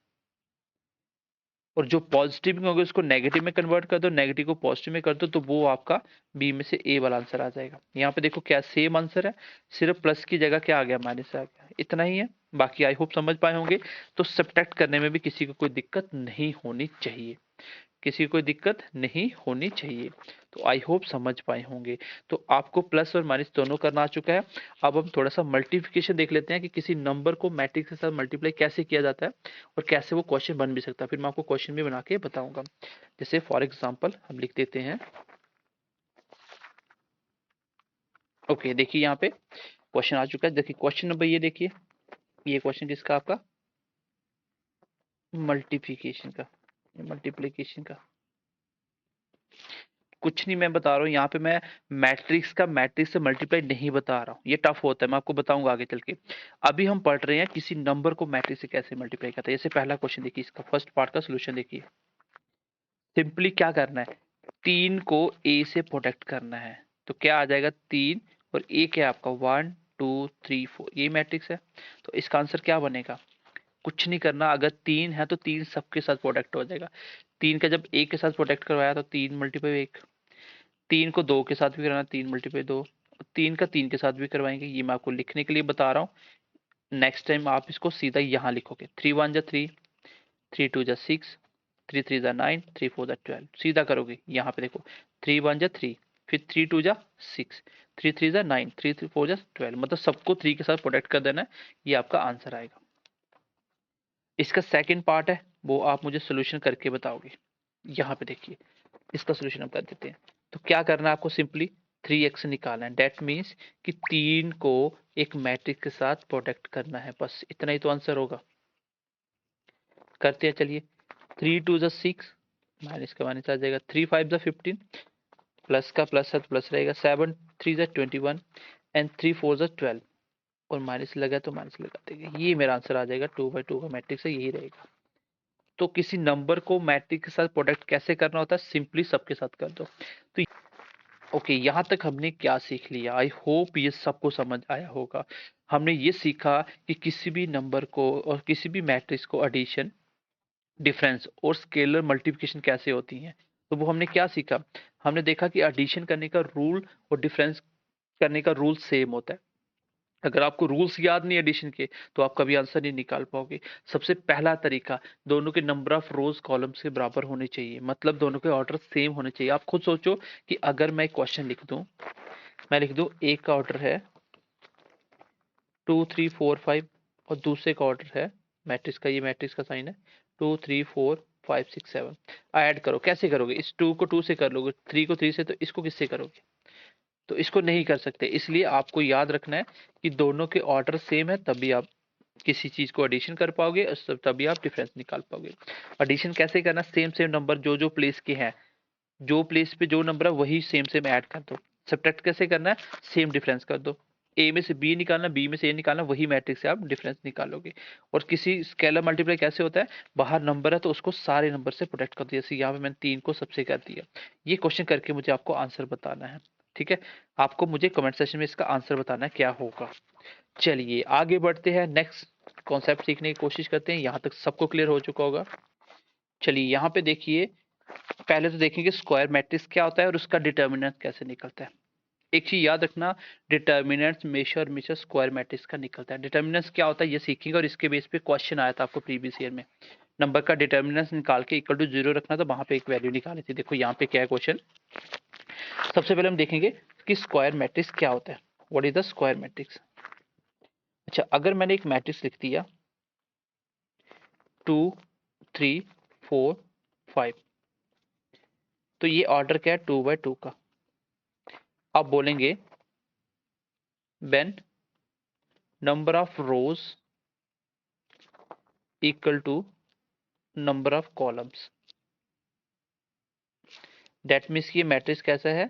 और जो पॉजिटिव में होगा उसको नेगेटिव में कन्वर्ट कर दो, नेगेटिव को पॉजिटिव में कर दो, तो वो आपका बी में से ए वाला आंसर आ जाएगा। यहाँ पे देखो क्या सेम आंसर है, सिर्फ प्लस की जगह क्या आ गया माइनस आ गया, इतना ही है। बाकी आई होप समझ पाए होंगे। तो सब्ट्रैक्ट करने में भी किसी को कोई दिक्कत नहीं होनी चाहिए। किसी को कोई दिक्कत नहीं होनी चाहिए। तो आई होप समझ पाए होंगे। तो आपको प्लस और माइनस दोनों करना आ चुका है। अब हम थोड़ा सा मल्टीप्लिकेशन देख लेते हैं कि किसी नंबर को मैट्रिक्स के साथ मल्टीप्लाई कैसे किया जाता है और कैसे वो क्वेश्चन बन भी सकता है। फिर मैं आपको क्वेश्चन भी बना के बताऊंगा। जैसे फॉर एग्जाम्पल हम लिख देते हैं, ओके देखिए यहाँ पे क्वेश्चन आ चुका है। देखिए क्वेश्चन नंबर ये देखिए, ये क्वेश्चन किसका, आपका मल्टीप्लिकेशन का, मल्टीप्लिकेशन का। कुछ नहीं मैं बता रहा हूँ यहाँ पे, मैं मैट्रिक्स का मैट्रिक्स से मल्टीप्लाई नहीं बता रहा हूँ, ये टफ होता है, मैं आपको बताऊंगा आगे चल के। अभी हम पढ़ रहे हैं किसी नंबर को मैट्रिक्स से कैसे मल्टीप्लाई करते हैं। जैसे पहला क्वेश्चन देखिए, इसका फर्स्ट पार्ट का सोल्यूशन देखिए। सिंपली क्या करना है, 3 को ए से प्रोडक्ट करना है। तो क्या आ जाएगा, 3 और ए क्या है आपका 1 2 3 4, ये मैट्रिक्स है। तो इसका आंसर क्या बनेगा, कुछ नहीं करना, अगर 3 है तो 3 सबके साथ प्रोडक्ट हो जाएगा। 3 का जब एक के साथ प्रोडक्ट करवाया तो 3 मल्टीप्लाई 1, 3 को 2 के साथ भी कराना, 3 मल्टीप्लाई 2, 3 का 3 के साथ भी करवाएंगे। ये मैं आपको लिखने के लिए बता रहा हूँ, नेक्स्ट टाइम आप इसको सीधा यहाँ लिखोगे। 3 1 जा 3, 3 2 जा 6, 3 3 जा 9, 3 4 जा 12, सीधा करोगे। यहाँ पे देखो 3 1 जा 3, फिर 3 2 जा 6, 3 3 जा 9, 3 4 जा 12, मतलब सबको 3 के साथ प्रोडक्ट कर देना है, ये आपका आंसर आएगा। इसका सेकंड पार्ट है, वो आप मुझे सोल्यूशन करके बताओगे। यहाँ पे देखिए इसका सोल्यूशन हम कर देते हैं। तो क्या करना है आपको, सिंपली 3x निकालना है। डेट मीन्स कि 3 को एक मैट्रिक्स के साथ प्रोडक्ट करना है, बस इतना ही तो आंसर होगा। करते हैं चलिए। 3 2 जा 6, माइनस का माइनस आ जाएगा। 3 5 जा 15, प्लस का प्लस है तो प्लस रहेगा। 7 3 जा 21 एंड 3 4 जा 12, और माइनस लगा तो माइनस लगा देंगे। ये मेरा आंसर आ जाएगा, 2/2 का मैट्रिक्स है, यही रहेगा। तो किसी नंबर को मैट्रिक्स के साथ प्रोडक्ट कैसे करना होता है, सिंपली सबके साथ कर दो। तो ओके यहाँ तक हमने क्या सीख लिया, आई होप ये सबको समझ आया होगा। हमने ये सीखा कि किसी भी नंबर को और किसी भी मैट्रिक्स को एडिशन, डिफरेंस और स्केलर मल्टीप्लिकेशन कैसे होती हैं। तो वो हमने क्या सीखा, हमने देखा कि एडिशन करने का रूल और डिफरेंस करने का रूल सेम होता है। अगर आपको रूल्स याद नहीं एडिशन के, तो आप कभी आंसर नहीं निकाल पाओगे। सबसे पहला तरीका, दोनों के नंबर ऑफ रोज कॉलम्स के बराबर होने चाहिए, मतलब दोनों के ऑर्डर सेम होने चाहिए। आप खुद सोचो कि अगर मैं क्वेश्चन लिख दूं, मैं लिख दूं एक का ऑर्डर है 2 3 4 5 और दूसरे का ऑर्डर है, मैट्रिक्स का, ये मैट्रिक्स का साइन है, 2 3 4 5 6 7, ऐड करो। कैसे करोगे, इस 2 को 2 से कर लोगे, 3 को 3 से, तो इसको किससे करोगे, तो इसको नहीं कर सकते। इसलिए आपको याद रखना है कि दोनों के ऑर्डर सेम है, तभी आप किसी चीज को एडिशन कर पाओगे, तभी आप डिफरेंस निकाल पाओगे। एडिशन कैसे करना, सेम सेम नंबर जो जो प्लेस के हैं, जो प्लेस पे जो नंबर है वही सेम सेम ऐड कर दो। सब्ट्रैक्ट कैसे करना है, सेम डिफरेंस कर दो। ए में से बी निकालना, बी में से ए निकालना, वही मैट्रिक्स से आप डिफरेंस निकालोगे। और किसी स्केलर मल्टीप्लाई कैसे होता है, बाहर नंबर है तो उसको सारे नंबर से प्रोडक्ट कर दिया। जैसे यहाँ पे मैंने 3 को सबसे कर दिया। ये क्वेश्चन करके मुझे आपको आंसर बताना है, ठीक है। आपको मुझे कमेंट सेक्शन में इसका आंसर बताना है क्या होगा। चलिए आगे बढ़ते हैं, नेक्स्ट कॉन्सेप्ट सीखने की कोशिश करते हैं। यहाँ तक सबको क्लियर हो चुका होगा। चलिए यहाँ पे देखिए, पहले तो देखेंगे स्क्वायर मैट्रिक्स क्या होता है और उसका डिटर्मिनेंट कैसे निकलता है। एक चीज याद रखना, डिटर्मिनेंट्स हमेशा हमेशा स्क्वायर मैट्रिक्स का निकलता है। डिटर्मिनेंट्स क्या होता है ये सीखेंगे, और इसके बेस पे क्वेश्चन आया था आपको प्रीवियस ईयर में। नंबर का डिटर्मिनेंट्स निकाल के इक्वल टू 0 रखना, तो वहां पे एक वैल्यू निकाली थी। देखो यहाँ पे क्या है क्वेश्चन। सबसे पहले हम देखेंगे कि स्क्वायर मैट्रिक्स क्या होता है, what is the square matrix. अच्छा, अगर मैंने एक मैट्रिक्स लिख दिया 2 3 4 5, तो ये ऑर्डर क्या है, 2/2 का। आप बोलेंगे when number of rows equal to number of columns, that means ये मैट्रिक्स कैसा है,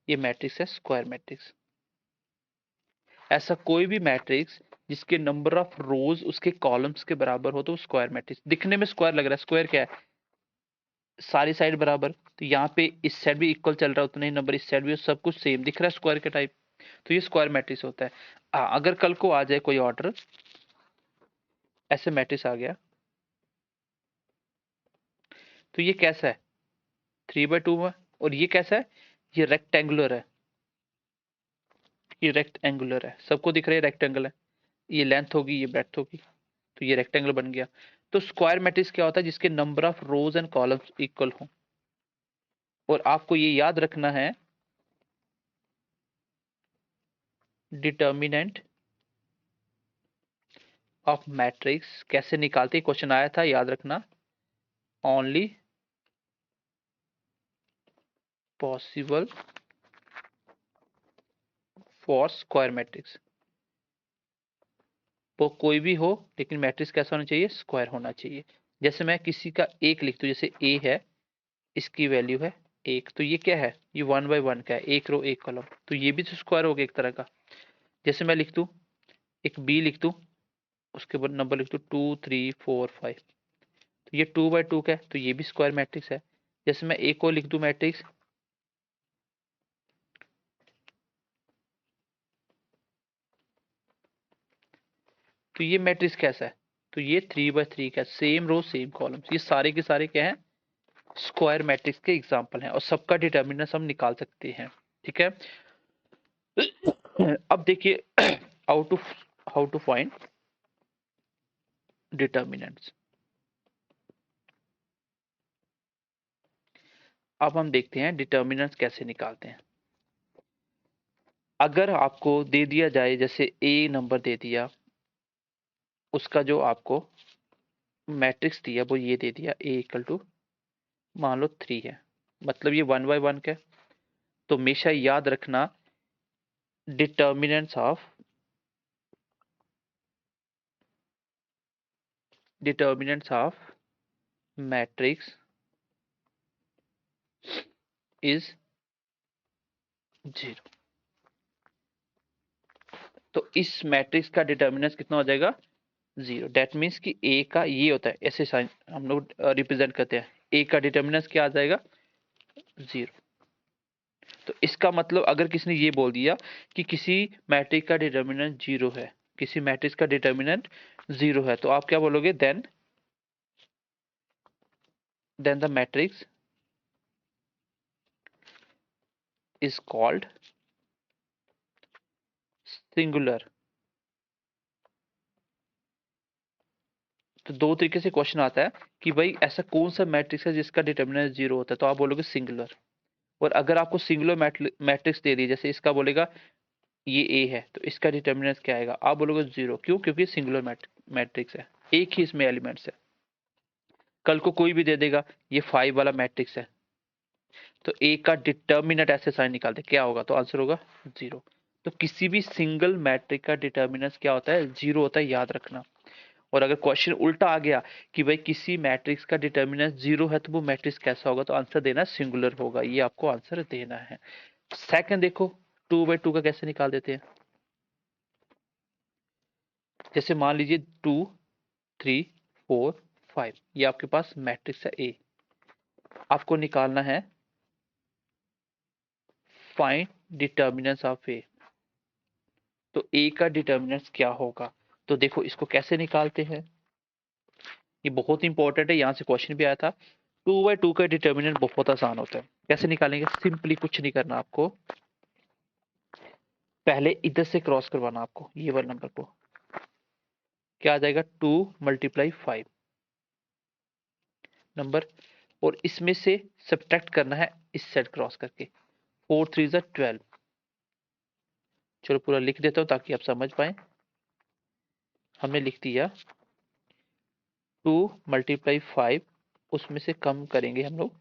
ये मैट्रिक्स है स्क्वायर मैट्रिक्स। ऐसा कोई भी मैट्रिक्स जिसके नंबर ऑफ रोज उसके कॉलम्स के बराबर हो तो स्क्वायर मैट्रिक्स। दिखने में स्क्वायर लग रहा है, स्क्वायर क्या है, सारी साइड बराबर। तो यहाँ पे इस साइड भी इक्वल चल रहा है, उतने ही नंबर इस साइड भी, सब कुछ सेम दिख रहा है स्क्वायर के टाइप, तो ये स्क्वायर मैट्रिक्स होता है। अगर कल को आ जाए कोई ऑर्डर, ऐसे मैट्रिक्स आ गया, तो ये कैसा है, 3/2 में, और ये कैसा है, ये रेक्टेंगुलर है, ये रेक्टेंगुलर है, सबको दिख रहा है रेक्टेंगल है। ये लेंथ होगी, ये ब्रेड्थ होगी, तो ये रेक्टेंगल बन गया। तो स्क्वायर मैट्रिक्स क्या होता है? जिसके number of rows and columns equal हो। और आपको ये याद रखना है, डिटर्मिनेंट ऑफ मैट्रिक्स कैसे निकालते, क्वेश्चन आया था, याद रखना। Only possible for square matrix. वो कोई भी हो, लेकिन मैट्रिक्स कैसा होना चाहिए? स्क्वायर होना चाहिए। जैसे मैं किसी का एक लिख दूं, जैसे ए है, इसकी वैल्यू है एक, तो ये क्या है? ये 1/1 का है, एक रो एक कॉलम, तो ये भी तो स्क्वायर हो गया एक तरह का। जैसे मैं लिख दूं, एक बी लिख दूं, उसके बाद नंबर लिख दूं 2 3 4 5, तो ये 2/2 का है, तो ये भी स्क्वायर मैट्रिक्स है। जैसे मैं ए को लिख दूं मैट्रिक्स, तो ये मैट्रिक्स कैसा है? तो ये 3/3 का, सेम रो सेम कॉलम, ये सारे के सारे क्या है? स्क्वायर मैट्रिक्स के एग्जांपल हैं, और सबका डिटर्मिनेंट हम निकाल सकते हैं। ठीक है। अब देखिए, हाउ टू फाइंड डिटर्मिनेंट्स। अब हम देखते हैं डिटर्मिनेंट्स कैसे निकालते हैं। अगर आपको दे दिया जाए, जैसे ए नंबर दे दिया, उसका जो आपको मैट्रिक्स दिया वो ये दे दिया, ए इक्वल टू मान लो 3 है, मतलब ये 1/1 का है। तो हमेशा याद रखना, डिटर्मिनेंट्स ऑफ मैट्रिक्स इज 0। तो इस मैट्रिक्स का डिटर्मिनेंट कितना हो जाएगा? 0। डेट मीन्स कि ए का ये होता है, ऐसे साइन हम लोग रिप्रेजेंट करते हैं, ए का डिटर्मिनेंट क्या आ जाएगा? 0। तो इसका मतलब अगर किसी ने ये बोल दिया कि किसी मैट्रिक्स का डिटर्मिनेंट 0 है, किसी मैट्रिक्स का डिटर्मिनेंट 0 है, तो आप क्या बोलोगे? Then the matrix is called singular. तो दो तरीके से क्वेश्चन आता है कि भाई ऐसा कौन सा मैट्रिक्स है जिसका डिटर्मिनेंट 0 होता है, तो आप बोलोगे सिंगुलर। और अगर आपको सिंगुलर मैट्रिक्स दे दी, जैसे इसका बोलेगा ये ए है, तो इसका डिटर्मिनेंट क्या आएगा? आप बोलोगे 0। क्यों? क्योंकि सिंगुलर मैट्रिक्स है, एक ही इसमें एलिमेंट्स है। कल को कोई भी दे देगा ये 5 वाला मैट्रिक्स है, तो ए का डिटर्मिनेंट ऐसे साइन निकालते, क्या होगा? तो आंसर होगा 0। तो किसी भी सिंगल मैट्रिक का डिटर्मिनेंट क्या होता है? 0 होता है, याद रखना। और अगर क्वेश्चन उल्टा आ गया कि भाई किसी मैट्रिक्स का डिटर्मिनेंट 0 है, तो वो मैट्रिक्स कैसा होगा? तो आंसर देना सिंगुलर होगा, ये आपको आंसर देना है। सेकंड देखो, 2/2 का कैसे निकाल देते हैं। जैसे मान लीजिए 2 3 4 5, ये आपके पास मैट्रिक्स है ए। आपको निकालना है फाइंड डिटर्मिनेंट्स ऑफ ए। तो ए का डिटर्मिनेंट्स क्या होगा? तो देखो इसको कैसे निकालते हैं, ये बहुत इंपॉर्टेंट है, यहां से क्वेश्चन भी आया था। 2/2 का डिटर्मिनेंट बहुत आसान होता है, कैसे निकालेंगे? सिंपली कुछ नहीं करना आपको, पहले इधर से क्रॉस करवाना आपको, ये वाला नंबर को, क्या आ जाएगा? 2 × 5 नंबर, और इसमें से सब्ट्रैक्ट करना है इस साइड क्रॉस करके, 4 3 12। चलो पूरा लिख देता हूं ताकि आप समझ पाए। हमने लिख दिया 2 × 5, उसमें से कम करेंगे हम लोग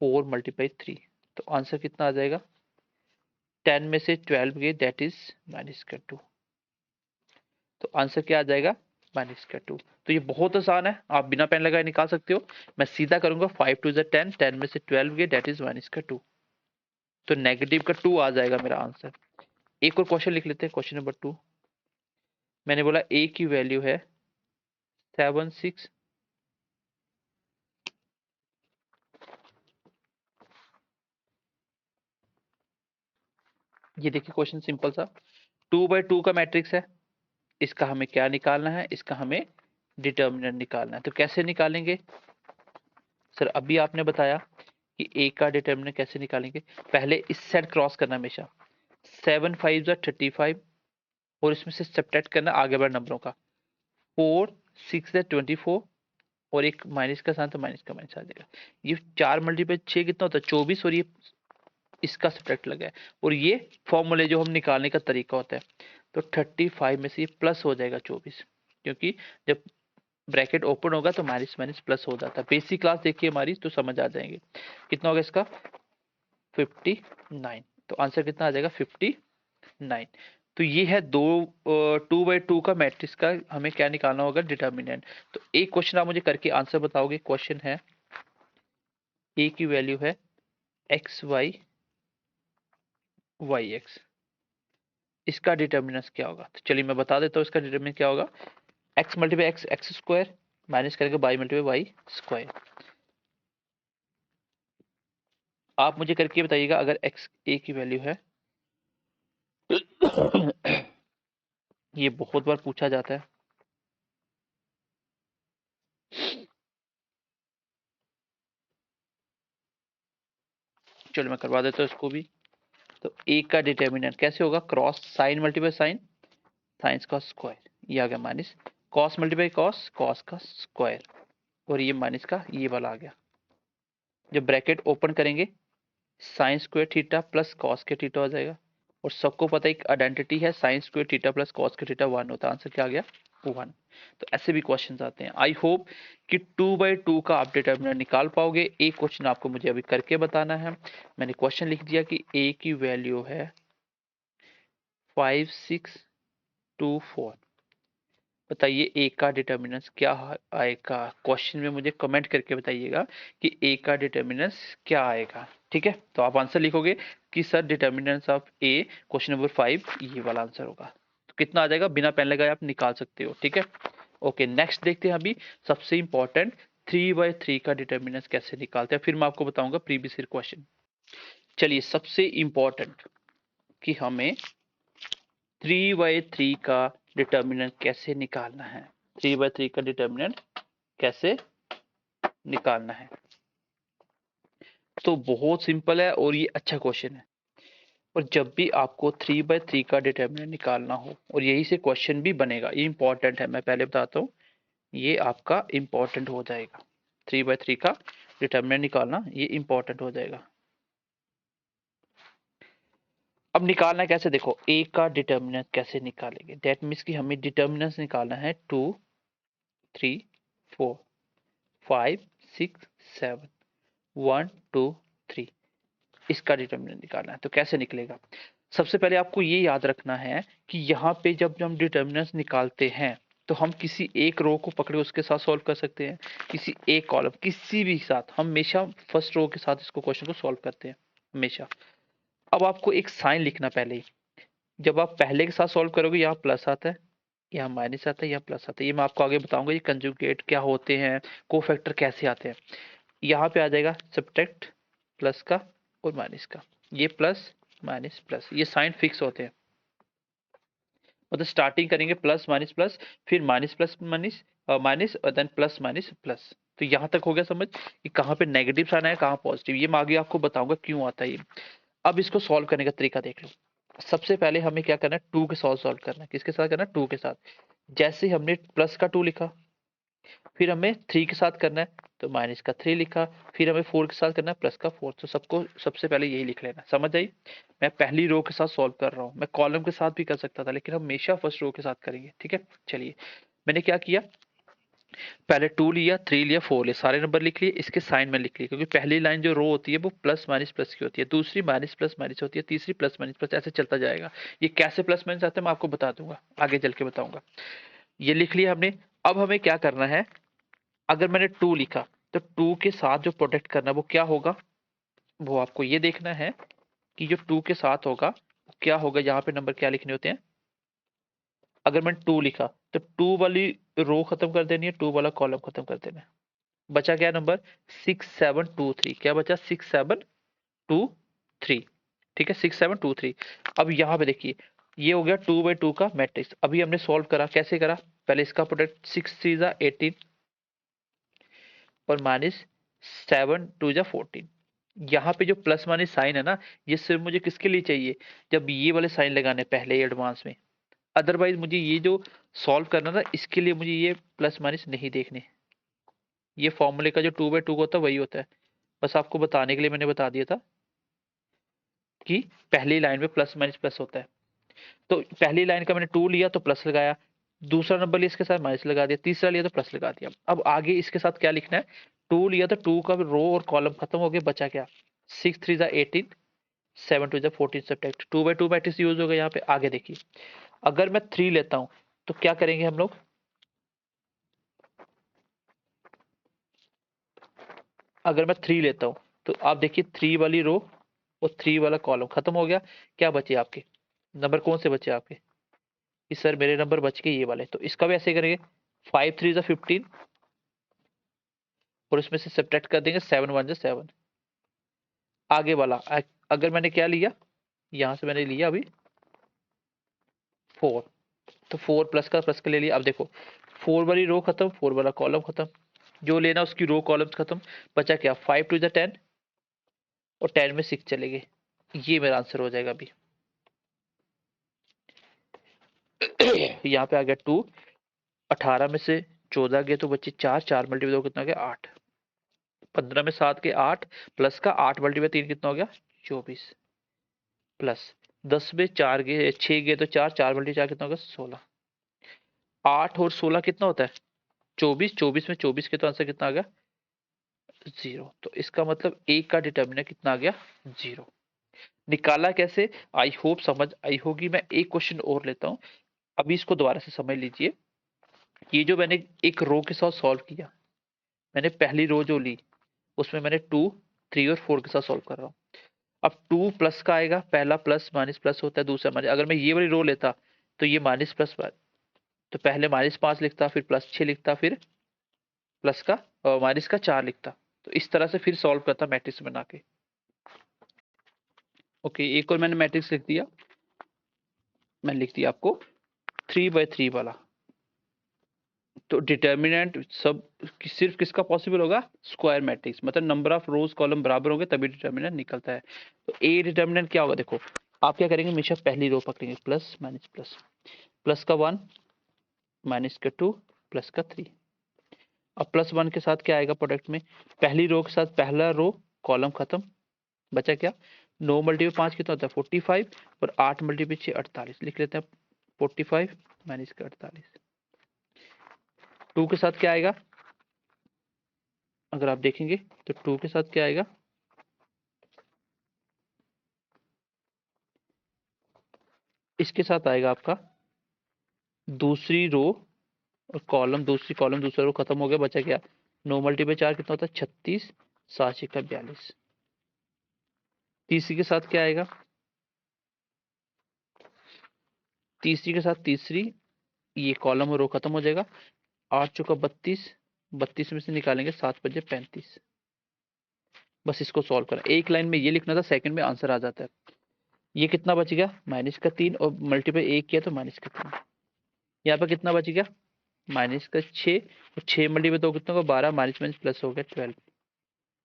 4 × 3, तो आंसर कितना आ जाएगा? 10 में से 12 गए, दैट इज -2। तो आंसर क्या आ जाएगा? -2। तो ये बहुत आसान है, आप बिना पेन लगाए निकाल सकते हो। मैं सीधा करूंगा, 5 2 10, 10 में से 12 गए, दैट इज -2। तो नेगेटिव का 2 आ जाएगा मेरा आंसर। एक और क्वेश्चन लिख लेते हैं, क्वेश्चन नंबर 2। मैंने बोला ए की वैल्यू है 7 6, ये देखिए क्वेश्चन सिंपल सा, 2/2 का मैट्रिक्स है, इसका हमें क्या निकालना है? इसका हमें डिटर्मिनेंट निकालना है। तो कैसे निकालेंगे सर? अभी आपने बताया कि ए का डिटर्मिनेंट कैसे निकालेंगे। पहले इस साइड क्रॉस करना हमेशा, 7 5 35, और इसमें से सब्ट्रैक्ट करना आगे बढ़े नंबरों का, 4 6 24, और एक माइनस का साइन तो माइनस का माइनस आ जाएगा। ये 4 मल्टीप्लाई 6 कितना होता है 24, और ये इसका सब्ट्रैक्ट लगा है, और ये फॉर्मूले जो हम निकालने का तरीका होता है। तो 35 में से ये प्लस हो जाएगा 24, क्योंकि जब ब्रैकेट ओपन होगा तो माइनस माइनस प्लस हो जाता है। बेसिक क्लास देखिए हमारी तो समझ आ जाएंगे। कितना होगा इसका 59। तो आंसर कितना आ जाएगा 59। तो ये है दो 2/2 का मैट्रिक्स का हमें क्या निकालना होगा डिटर्मिनेंट। तो एक क्वेश्चन आप मुझे करके आंसर बताओगे। क्वेश्चन है ए की वैल्यू है एक्स वाई वाई एक्स, इसका डिटर्मिनेंट क्या होगा। तो चलिए मैं बता देता हूँ इसका डिटर्मिनेंट क्या होगा। X multiply x x square minus करेंगे वाई मल्टीप्लाई वाई स्क्वायर। आप मुझे करके बताइएगा अगर एक्स ए की वैल्यू है ये बहुत बार पूछा जाता है। चलो मैं करवा देता हूँ इसको भी। तो ए का डिटर्मिनेंट कैसे होगा, cross sine multiply sine sines का स्क्वायर, ये आ गया minus cos multiply cos cos का स्क्वायर, और ये माइनस का ये वाला आ गया। जब ब्रैकेट ओपन करेंगे sine square theta plus cos के थीटा हो जाएगा, और सबको पता एक आइडेंटिटी है sine square theta plus cos के थीटा 1 होता है। आंसर क्या आ गया 1। तो ऐसे भी क्वेश्चंस आते हैं। आई होप कि 2/2 का आप डिटर्मिनेंट निकाल पाओगे। एक क्वेश्चन आपको मुझे अभी करके बताना है। मैंने क्वेश्चन लिख दिया कि ए की वैल्यू है 5624। बताइए ए का डिटर्मिनेंट क्या आएगा। क्वेश्चन में मुझे कमेंट करके बताइएगा कि ए का डिटर्मिनेंट क्या आएगा। ठीक है, तो आप आंसर लिखोगे कि sir determinants of A question number 5 ये वाला आंसर होगा। तो कितना आ जाएगा बिना पेन लगाए आप निकाल सकते हो। ठीक है, ओके नेक्स्ट देखते हैं अभी सबसे इंपॉर्टेंट 3/3 का डिटर्मिनेंट कैसे निकालते हैं, फिर मैं आपको बताऊंगा प्रीवियस ईयर क्वेश्चन। चलिए सबसे इंपॉर्टेंट कि हमें 3/3 का डिटर्मिनेंट कैसे निकालना है। 3/3 का डिटर्मिनेंट कैसे निकालना है, तो बहुत सिंपल है और ये अच्छा क्वेश्चन है। और जब भी आपको 3/3 का डिटर्मिनेंट निकालना हो और यही से क्वेश्चन भी बनेगा, ये इंपॉर्टेंट है, मैं पहले बताता हूँ ये आपका इंपॉर्टेंट हो जाएगा। 3/3 का डिटर्मिनेंट निकालना ये इंपॉर्टेंट हो जाएगा। अब निकालना कैसे, देखो ए का डिटर्मिनेंट कैसे निकालेंगे। दैट मीन्स कि हमें डिटर्मिनेंट निकालना है 2 3 4 5 6 7 1 2 3, इसका डिटर्मिनेंट निकालना है। तो कैसे निकलेगा, सबसे पहले आपको ये याद रखना है कि यहाँ पे जब हम डिटर्मिनेंट निकालते हैं तो हम किसी एक रो को पकड़े उसके साथ सॉल्व कर सकते हैं, किसी एक कॉलम किसी भी साथ। हम हमेशा फर्स्ट रो के साथ इसको क्वेश्चन को सॉल्व करते हैं हमेशा। अब आपको एक साइन लिखना पहले ही। जब आप पहले के साथ सॉल्व करोगे यहाँ प्लस आता है, यहाँ माइनस आता है, यहाँ प्लस आता है। ये मैं आपको आगे बताऊंगा ये कंजुगेट क्या होते हैं, कोफैक्टर कैसे आते हैं। यहाँ पे आ जाएगा सब्ट्रैक्ट प्लस का और माइनस का, ये प्लस माइनस प्लस, ये साइन फिक्स होते हैं। मतलब स्टार्टिंग करेंगे प्लस माइनस प्लस, फिर माइनस प्लस माइनस माइनस और देन प्लस माइनस प्लस। तो यहाँ तक हो गया समझ कि कहाँ पे नेगेटिव साइन है कहाँ पॉजिटिव। ये मैं आगे आपको बताऊंगा क्यों आता है ये। अब इसको सॉल्व करने का तरीका देख लो। सबसे पहले हमें क्या करना है, टू के साथ सॉल्व करना है। किसके साथ करना है, टू के साथ। जैसे हमने प्लस का 2 लिखा, फिर हमें 3 के साथ करना है तो माइनस का 3 लिखा, फिर हमें 4 के साथ करना है प्लस का 4। तो सबको सबसे पहले यही लिख लेना, समझ आई। मैं पहली रो के साथ सॉल्व कर रहा हूँ, मैं कॉलम के साथ भी कर सकता था लेकिन हम हमेशा फर्स्ट रो के साथ करेंगे। ठीक है, चलिए मैंने क्या किया, पहले 2 लिया 3 लिया 4 लिया, सारे नंबर लिख लिए, इसके साइन में लिख लिए, क्योंकि पहली लाइन जो रो होती है वो प्लस माइनस प्लस की होती है, दूसरी माइनस प्लस माइनस होती है, तीसरी प्लस माइनस प्लस, ऐसे चलता जाएगा। ये कैसे प्लस माइनस आता है मैं आपको बता दूंगा, आगे चल के बताऊंगा। ये लिख लिया हमने। अब हमें क्या करना है, अगर मैंने 2 लिखा तो 2 के साथ जो प्रोडक्ट करना है वो क्या होगा, वो आपको ये देखना है कि जो 2 के साथ होगा क्या होगा। यहाँ पे नंबर क्या लिखने होते हैं, अगर मैंने 2 लिखा तो 2 वाली रो खत्म कर देनी है, 2 वाला कॉलम खत्म कर देना है। बचा क्या नंबर 6723, क्या बचा 6723। ठीक है 6723। अब यहाँ पे देखिए ये हो गया 2/2 का मैट्रिक्स। अभी हमने सॉल्व करा, कैसे करा, पहले इसका प्रोडक्ट 6 3 18 और माइनस 7 2 14। यहाँ पे जो प्लस माइनस साइन है ना, ये सिर्फ मुझे किसके लिए चाहिए, जब ये वाले साइन लगाने पहले एडवांस में। अदरवाइज मुझे ये जो सॉल्व करना ना इसके लिए मुझे ये प्लस माइनस नहीं देखने। ये फॉर्मूले का जो 2/2 होता है वही होता है, बस आपको बताने के लिए मैंने बता दिया था कि पहली लाइन में प्लस माइनस प्लस होता है। तो पहली लाइन का मैंने 2 लिया तो प्लस लगाया, दूसरा नंबर लिया इसके साथ माइनस लगा दिया, तीसरा लिया तो प्लस लगा दिया। अब आगे इसके साथ क्या लिखना है, 2 लिया तो 2 का रो और कॉलम खत्म हो गया, बचा क्या, 6 3 18, 7 2 14, सब्ट्रैक्ट 2/2 मैट्रिक्स यूज होगा यहाँ पे। आगे देखिए, अगर मैं 3 लेता हूं तो क्या करेंगे हम लोग, अगर मैं 3 लेता हूं तो आप देखिए 3 वाली रो और 3 वाला कॉलम खत्म हो गया, क्या बचे आपके नंबर, कौन से बचे आपके, कि सर मेरे नंबर बच गए ये वाले। तो इसका भी ऐसे करेंगे, 5 3 15 और उसमें से सब्ट्रैक्ट कर देंगे 7 1 7। आगे वाला अगर मैंने क्या लिया, यहां से मैंने लिया अभी 4, तो 4 प्लस का प्लस का ले लिया। अब देखो 4 वाली रो खत्म, 4 वाला कॉलम खत्म, जो लेना उसकी रो कॉलम खत्म, बचा क्या, 5 2 10 और 10 में 6 चले गए, ये मेरा आंसर हो जाएगा अभी। यहाँ पे आ गया 2, 18 में से 14 गए तो बच्चे 4, 4 मल्टीप्लाई 2 कितना हो गया 8, 15 में 7 के 8 प्लस का 8 मल्टीप्लाई 3 कितना हो गया 24, प्लस 10 में 4 गए 6 गए तो 4, 4 मल्टीप्लाई 4 कितना हो गया 16, 8 और 16 कितना होता है 24, 24 में 24 के तो आंसर कितना आ गया 0। तो इसका मतलब ए का डिटर्मिनेंट कितना आ गया 0। निकाला कैसे, आई होप समझ आई होगी। मैं एक क्वेश्चन और लेता हूं, अभी इसको दोबारा से समझ लीजिए। ये जो मैंने एक रो के साथ सॉल्व किया, मैंने पहली रो जो ली उसमें मैंने 2 3 और 4 के साथ सॉल्व कर रहा हूँ। अब 2 प्लस का आएगा, पहला प्लस माइनस प्लस होता है, दूसरा माइनस। अगर मैं ये वाली रो लेता तो ये माइनस प्लस, तो पहले -5 लिखता, फिर +6 लिखता, फिर प्लस का माइनस का 4 लिखता। तो इस तरह से फिर सॉल्व करता मैट्रिक्स बना के। ओके, एक और मैंने मैट्रिक्स लिख दिया, मैंने लिख दिया आपको 3/3 वाला। तो डिटर्मिनेंट सब सिर्फ किसका पॉसिबल होगा, स्क्वायर मैट्रिक्स, मतलब नंबर ऑफ रोज कॉलम बराबर होंगे तभी डिटर्मिनेंट निकलता है। तो ए डिटर्मिनेंट क्या होगा, देखो आप क्या करेंगे, हमेशा पहली रो पकड़ेंगे, प्लस माइनस प्लस, प्लस का 1 माइनस का 2 प्लस का 3। अब +1 के साथ क्या आएगा प्रोडक्ट में, पहली रो के साथ पहला रो कॉलम खत्म, बचा क्या, 9 मल्टीप्लाई 5 कितना होता है 45 और 8 मल्टीप्लाई 6 48, लिख लेते हैं 45 माइनस का 48। 2 के साथ क्या आएगा, अगर आप देखेंगे तो 2 के साथ क्या आएगा, इसके साथ आएगा आपका दूसरी रो और कॉलम, दूसरी कॉलम दूसरा रो खत्म हो गया, बचा क्या, 9 मल्टीप्लाई 4 कितना होता है 36, 7 का 42। तीसरी के साथ क्या आएगा, तीसरी के साथ तीसरी, ये कॉलम और रो खत्म हो जाएगा, 8 चौका 32, 32 में से निकालेंगे 7 बजे 35। बस इसको सॉल्व करें, एक लाइन में ये लिखना था, सेकंड में आंसर आ जाता है। ये कितना बच गया, माइनस का 3 और मल्टीप्लाई 1 किया तो माइनस का 3। यहाँ पर कितना बच गया, माइनस का 6 और 6 मल्टीप्लाई 2 कितना होगा 12, माइनस माइनस प्लस हो गया 12।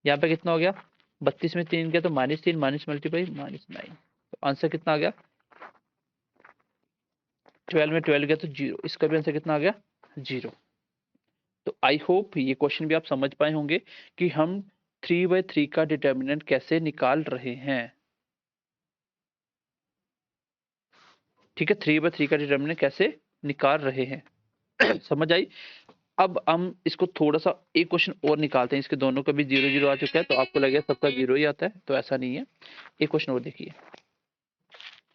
यहाँ पे कितना हो गया, 32 में 3 गया तो -3 माइनस मल्टीप्लाई -9। तो आंसर कितना आ गया, 12 में 12 गया तो 0, इसका भी आंसर कितना आ गया 0। तो आई होप ये क्वेश्चन भी आप समझ पाए होंगे कि हम 3/3 का डिटर्मिनेंट कैसे निकाल रहे हैं। ठीक है, 3/3 का डिटर्मिनेंट कैसे निकाल रहे हैं। समझ आई। अब हम इसको थोड़ा सा एक क्वेश्चन और निकालते हैं, इसके दोनों का भी 0 0 आ चुका है, तो आपको लगेगा सबका 0 ही आता है, तो ऐसा नहीं है। एक क्वेश्चन और देखिए,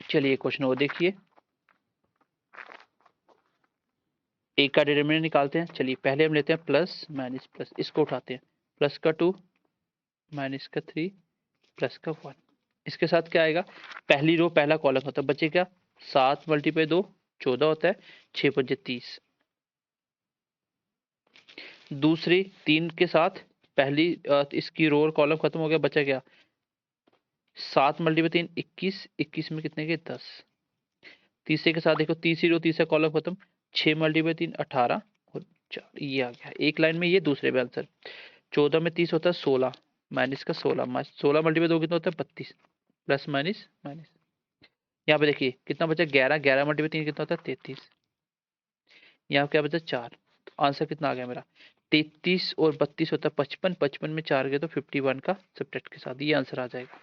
चलिए एक क्वेश्चन और देखिए, एक का डिटर्मिनेंट निकालते हैं। चलिए पहले हम लेते हैं प्लस माइनस प्लस, इसको उठाते हैं, प्लस का 2 माइनस का 3 प्लस का 1। इसके साथ क्या आएगा, पहली रो पहला कॉलम होता है, बचे क्या, 7 मल्टीप्लाई 2 14 होता है, 6 5 30। दूसरी 3 के साथ पहली इसकी रो और कॉलम खत्म हो गया, बचा क्या, 7 मल्टीप्लाई 3 21, 21 में कितने के 10। तीसरे के साथ देखो, तीसरी रो तीसरा कॉलम खत्म, 6 मल्टीप्लाई 3 18 और 4, ये आ गया एक लाइन में, ये दूसरे में आंसर। 14 में 30 होता है 16, माइनस का 16, 16 मल्टीप्लाई 2 कितना होता है 32, प्लस माइनस माइनस। यहाँ पे देखिए कितना बचा, 11, 11 मल्टीप्लाई 3 कितना होता है 33, यहाँ क्या बचा 4। तो आंसर कितना आ गया मेरा, 33 और 32 होता है 55, 55 में 4 गए तो 51 का सब्ट्रैक्ट के साथ, ये आंसर आ जाएगा।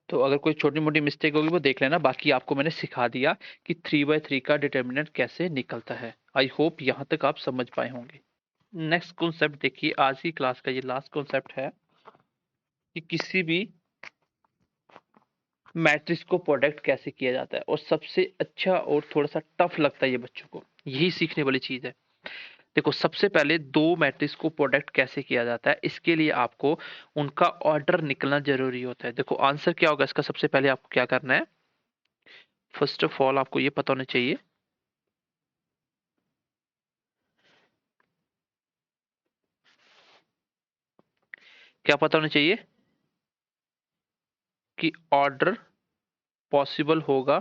तो अगर कोई छोटी मोटी मिस्टेक होगी वो देख लेना, बाकी आपको मैंने सिखा दिया कि 3/3 का डिटर्मिनेंट कैसे निकलता है। आई होप यहाँ तक आप समझ पाए होंगे। नेक्स्ट कॉन्सेप्ट देखिए, आज की क्लास का ये लास्ट कॉन्सेप्ट है कि किसी भी मैट्रिक्स को प्रोडक्ट कैसे किया जाता है, और सबसे अच्छा और थोड़ा सा टफ लगता है ये बच्चों को, यही सीखने वाली चीज है। देखो, सबसे पहले दो मैट्रिक्स को प्रोडक्ट कैसे किया जाता है, इसके लिए आपको उनका ऑर्डर निकलना जरूरी होता है। देखो आंसर क्या होगा इसका, सबसे पहले आपको क्या करना है, फर्स्ट ऑफ ऑल आपको ये पता होना चाहिए क्या पता होना चाहिए कि ऑर्डर पॉसिबल होगा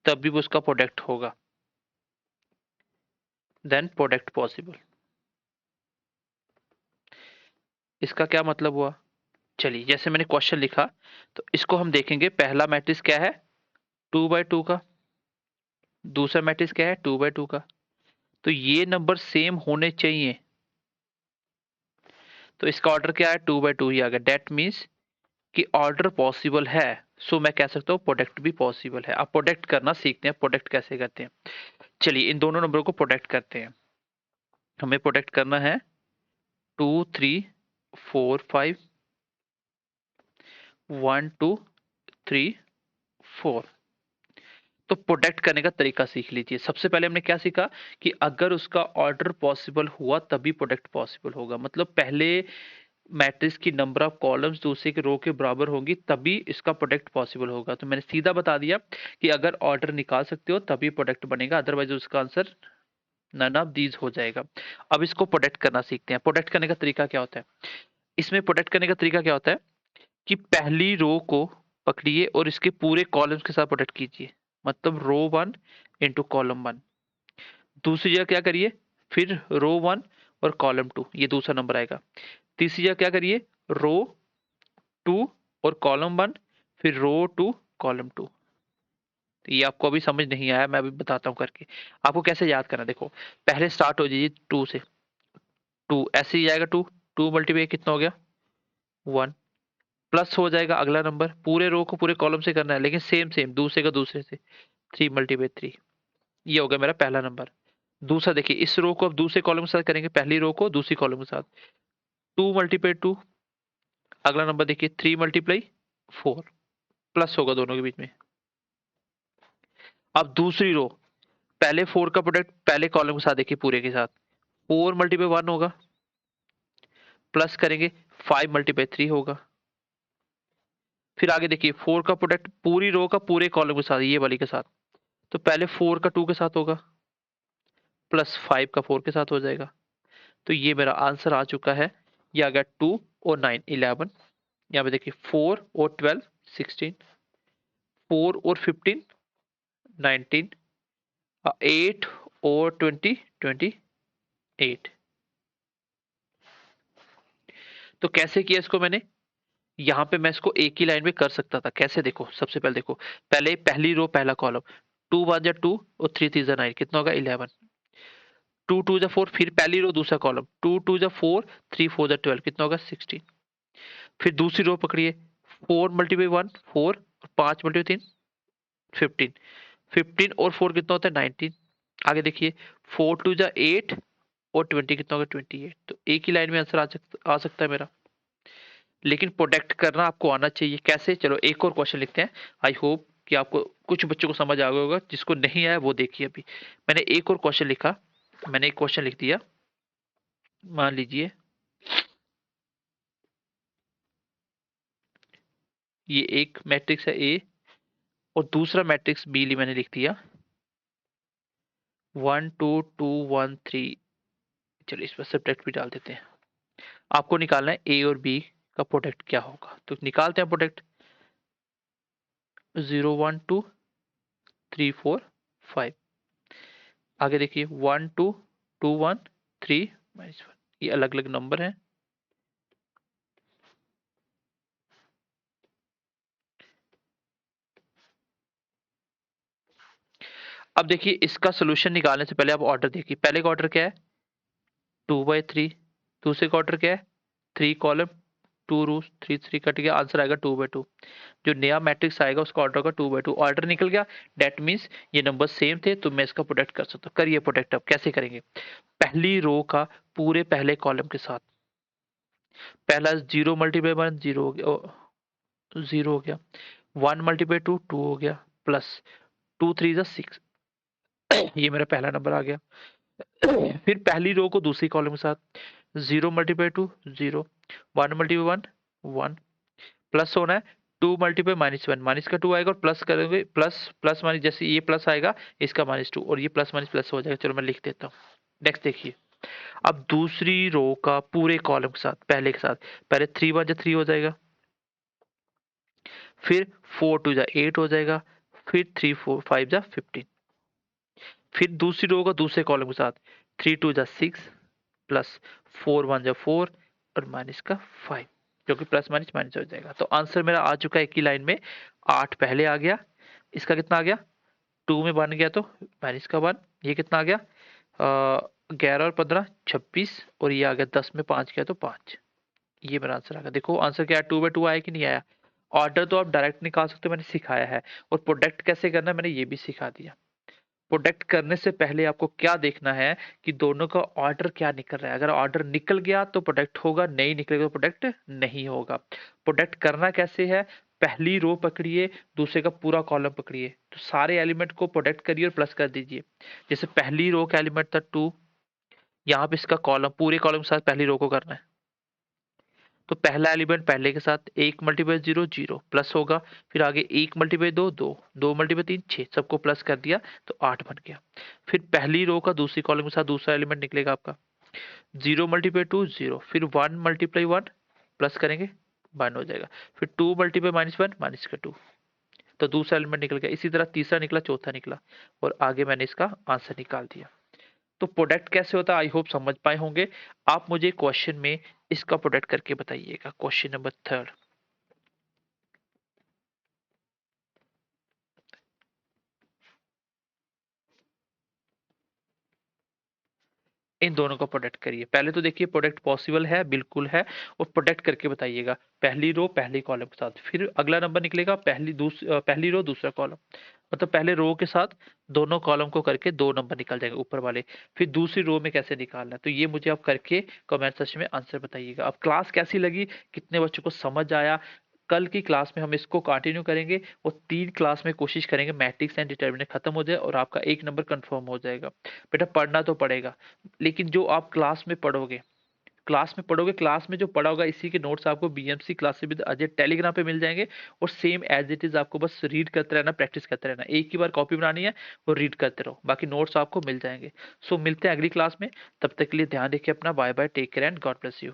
तभी वो उसका प्रोडक्ट होगा, देन प्रोडक्ट पॉसिबल। इसका क्या मतलब हुआ, चलिए जैसे मैंने क्वेश्चन लिखा तो इसको हम देखेंगे। पहला मैट्रिक्स क्या है, 2/2 का। दूसरा मैट्रिक्स क्या है, 2/2 का। तो ये नंबर सेम होने चाहिए, तो इसका ऑर्डर क्या है, 2/2 ही आ गया। डेट मीन्स कि ऑर्डर पॉसिबल है, सो मैं कह सकता हूँ प्रोडक्ट भी पॉसिबल है। अब प्रोडक्ट करना सीखते हैं, प्रोडक्ट कैसे करते हैं। चलिए इन दोनों नंबरों को प्रोडक्ट करते हैं। हमें प्रोडक्ट करना है 2 3 4 5, 1 2 3 4। तो प्रोडक्ट करने का तरीका सीख लीजिए। सबसे पहले हमने क्या सीखा कि अगर उसका ऑर्डर पॉसिबल हुआ तभी प्रोडक्ट पॉसिबल होगा, मतलब पहले मैट्रिक्स की नंबर ऑफ कॉलम्स दूसरे के रो के बराबर होंगी तभी इसका प्रोडक्ट पॉसिबल होगा। तो मैंने सीधा बता दिया कि अगर ऑर्डर निकाल सकते हो तभी प्रोडक्ट बनेगा, अदरवाइज उसका आंसर नन ऑफ दीज हो जाएगा। अब इसको प्रोडक्ट करना सीखते हैं। प्रोडक्ट करने का तरीका क्या होता है, इसमें प्रोडक्ट करने का तरीका क्या होता है कि पहली रो को पकड़िए और इसके पूरे कॉलम्स के साथ प्रोडक्ट कीजिए, मतलब रो 1 इंटू कॉलम 1। दूसरी जगह क्या करिए, फिर रो 1 और कॉलम 2, ये दूसरा नंबर आएगा। तीसरी जगह क्या करिए, रो 2 और कॉलम 1, फिर रो 2 कॉलम 2। तो ये आपको अभी समझ नहीं आया, मैं अभी बताता हूँ करके आपको कैसे याद करना। देखो पहले स्टार्ट हो जाइए 2 से, 2 ऐसे ही जाएगा, 2 2 मल्टीप्लाई कितना हो गया 1, प्लस हो जाएगा अगला नंबर, पूरे रो को पूरे कॉलम से करना है लेकिन सेम सेम दूसरे का दूसरे से, 3 मल्टीप्लाई 3। ये हो गया मेरा पहला नंबर। दूसरा देखिए, इस रो को अब दूसरे कॉलम के साथ करेंगे, पहली रो को दूसरी कॉलम के साथ, 2 मल्टीप्लाई 2। अगला नंबर देखिए 3 मल्टीप्लाई 4, प्लस होगा दोनों के बीच में। अब दूसरी रो, पहले 4 का प्रोडक्ट पहले कॉलम के साथ देखिए पूरे के साथ, 4 मल्टीप्लाई 1 होगा, प्लस करेंगे 5 मल्टीप्लाई 3 होगा। फिर आगे देखिए 4 का प्रोडक्ट पूरी रो का पूरे कॉलम के साथ, ये वाली के साथ, तो पहले 4 का 2 के साथ होगा, प्लस 5 का 4 के साथ हो जाएगा। तो ये मेरा आंसर आ चुका है, ये आ गया 2 और 9 11। यहाँ पे देखिए 4 और 12 16, 4 और 15 19, 8 और 20 28। तो कैसे किया इसको मैंने, यहाँ पे मैं इसको एक ही लाइन में कर सकता था। कैसे, देखो सबसे पहले देखो, पहले पहली रो पहला कॉलम, 2 1 जा 2 और 3 3 जा 9, कितना होगा 11। 2 2 जा 4, फिर पहली रो दूसरा कॉलम, 2 2 जा 4, 3 4 जा 12, कितना होगा 16। फिर दूसरी रो पकड़िए, 4 मल्टीप्लाई 1 4, 5 मल्टीप्लाई 3 15, 15 और 4 कितना होता है 19। आगे देखिए 4 2 जा 8 और 20 कितना होगा 28। तो एक ही लाइन में आंसर आ सकता है मेरा, लेकिन प्रोडक्ट करना आपको आना चाहिए। कैसे, चलो एक और क्वेश्चन लिखते हैं। आई होप कि आपको कुछ बच्चों को समझ आ गया होगा, जिसको नहीं आया वो देखिए। अभी मैंने एक और क्वेश्चन लिखा, मैंने एक क्वेश्चन लिख दिया। मान लीजिए ये एक मैट्रिक्स है ए और दूसरा मैट्रिक्स बी मैंने लिख दिया 1 2 2 1 3। चलो इस पर सब्ट्रैक्ट भी डाल देते हैं। आपको निकालना है ए और बी का प्रोडक्ट क्या होगा, तो निकालते हैं प्रोडक्ट। 0 1 2 3 4 5। आगे देखिए 1 2 2 1 3 -1, ये अलग अलग नंबर हैं। अब देखिए इसका सोल्यूशन निकालने से पहले आप ऑर्डर देखिए, पहले का ऑर्डर क्या है 2/3, दूसरे का ऑर्डर क्या है 3 कॉलम 2 रूस 3 3 कट गया, आंसर आएगा 2/2। जो नया मैट्रिक्स आएगा उसका ऑर्डर होगा 2/2, ऑर्डर निकल गया, डेट मीन्स ये नंबर सेम थे तो मैं इसका प्रोडक्ट कर सकता हूँ। करिए प्रोडक्ट, अब कैसे करेंगे, पहली रो का पूरे पहले कॉलम के साथ, पहला 0 मल्टीप्लाई 1 0 हो गया, 0 हो गया, 1 मल्टीप्लाई 2 2 हो गया, प्लस 2 3 जा 6, ये मेरा पहला नंबर आ गया। फिर पहली रो को दूसरी कॉलम के साथ 0 मल्टीप्लाई 2 0, 1 मल्टीप्लाई 1 1, प्लस होना है 2 मल्टीप्लाई -1, माइनस का 2 आएगा और प्लस करेंगे, प्लस प्लस माइनस, जैसे ये प्लस आएगा इसका -2 और ये प्लस माइनस प्लस हो जाएगा। चलो मैं लिख देता हूँ। नेक्स्ट देखिए, अब दूसरी रो का पूरे कॉलम के साथ पहले के साथ, पहले 3 1 जा 3 हो जाएगा, फिर 4 2 जा 8 हो जाएगा, फिर 3 4 5 जा 15, फिर दूसरी रो का दूसरे कॉलम के साथ 3 2 जा 6, प्लस 4 1 जा 4 और माइनस का 5, जो कि प्लस माइनस माइनस हो जाएगा। तो आंसर मेरा आ चुका है एक ही लाइन में, 8 पहले आ गया, इसका कितना आ गया 2 में बन गया तो माइनस का 1, ये कितना आ गया 11 और 15 26, और ये आ गया 10 में 5 गया तो 5, ये मेरा आंसर आ गया। देखो आंसर क्या है, 2/2 आया कि नहीं आया। ऑर्डर तो आप डायरेक्ट निकाल सकते हो, मैंने सिखाया है, और प्रोडक्ट कैसे करना है मैंने ये भी सिखा दिया। प्रोडक्ट करने से पहले आपको क्या देखना है कि दोनों का ऑर्डर क्या निकल रहा है, अगर ऑर्डर निकल गया तो प्रोडक्ट होगा, नहीं निकलेगा तो प्रोडक्ट नहीं होगा। प्रोडक्ट करना कैसे है, पहली रो पकड़िए, दूसरे का पूरा कॉलम पकड़िए, तो सारे एलिमेंट को प्रोडक्ट करिए और प्लस कर दीजिए। जैसे पहली रो का एलिमेंट था 2, यहाँ पे इसका कॉलम पूरे कॉलम के साथ पहली रो को करना है, तो पहला एलिमेंट पहले के साथ 1 मल्टीप्लाई 0 0 प्लस होगा, फिर आगे 1 मल्टीप्लाई 2 2, 2 मल्टीप्लाई 3 6, सबको प्लस कर दिया तो 8 बन गया। फिर पहली रो का दूसरी कॉलम के साथ दूसरा एलिमेंट निकलेगा आपका 0 मल्टीप्लाई 2 0, फिर 1 मल्टीप्लाई 1 प्लस करेंगे 1 हो जाएगा, फिर 2 मल्टीप्लाई -1 माइनस का 2, तो दूसरा एलिमेंट निकल गया। इसी तरह तीसरा निकला, चौथा निकला, और आगे मैंने इसका आंसर निकाल दिया। तो प्रोडक्ट कैसे होता है आई होप समझ पाए होंगे। आप मुझे क्वेश्चन में इसका प्रोडक्ट करके बताइएगा, क्वेश्चन नंबर 3। इन दोनों का प्रोडक्ट करिए। पहले तो देखिए प्रोडक्ट पॉसिबल है, बिल्कुल है, और प्रोडक्ट करके बताइएगा, पहली रो पहली कॉलम के साथ, फिर अगला नंबर निकलेगा पहली रो दूसरा कॉलम, मतलब पहले रो के साथ दोनों कॉलम को करके 2 नंबर निकल जाएंगे ऊपर वाले, फिर दूसरी रो में कैसे निकालना है तो ये मुझे आप करके कमेंट सेक्शन में आंसर बताइएगा। अब क्लास कैसी लगी, कितने बच्चों को समझ आया, कल की क्लास में हम इसको कंटिन्यू करेंगे और 3 क्लास में कोशिश करेंगे मैट्रिक्स एंड डिटर्मिनेंट खत्म हो जाए और आपका 1 नंबर कंफर्म हो जाएगा। बेटा पढ़ना तो पड़ेगा, लेकिन जो आप क्लास में पढ़ोगे, क्लास में जो पढ़ा होगा इसी के नोट्स आपको BMC classes with Ajay Telegram पे मिल जाएंगे, और सेम एज इट इज आपको बस रीड करते रहना, प्रैक्टिस करते रहना, एक ही बार कॉपी बनानी है और रीड करते रहो, बाकी नोट्स आपको मिल जाएंगे। सो मिलते हैं अगली क्लास में, तब तक के लिए ध्यान रखिए अपना, bye bye, take care and God bless you.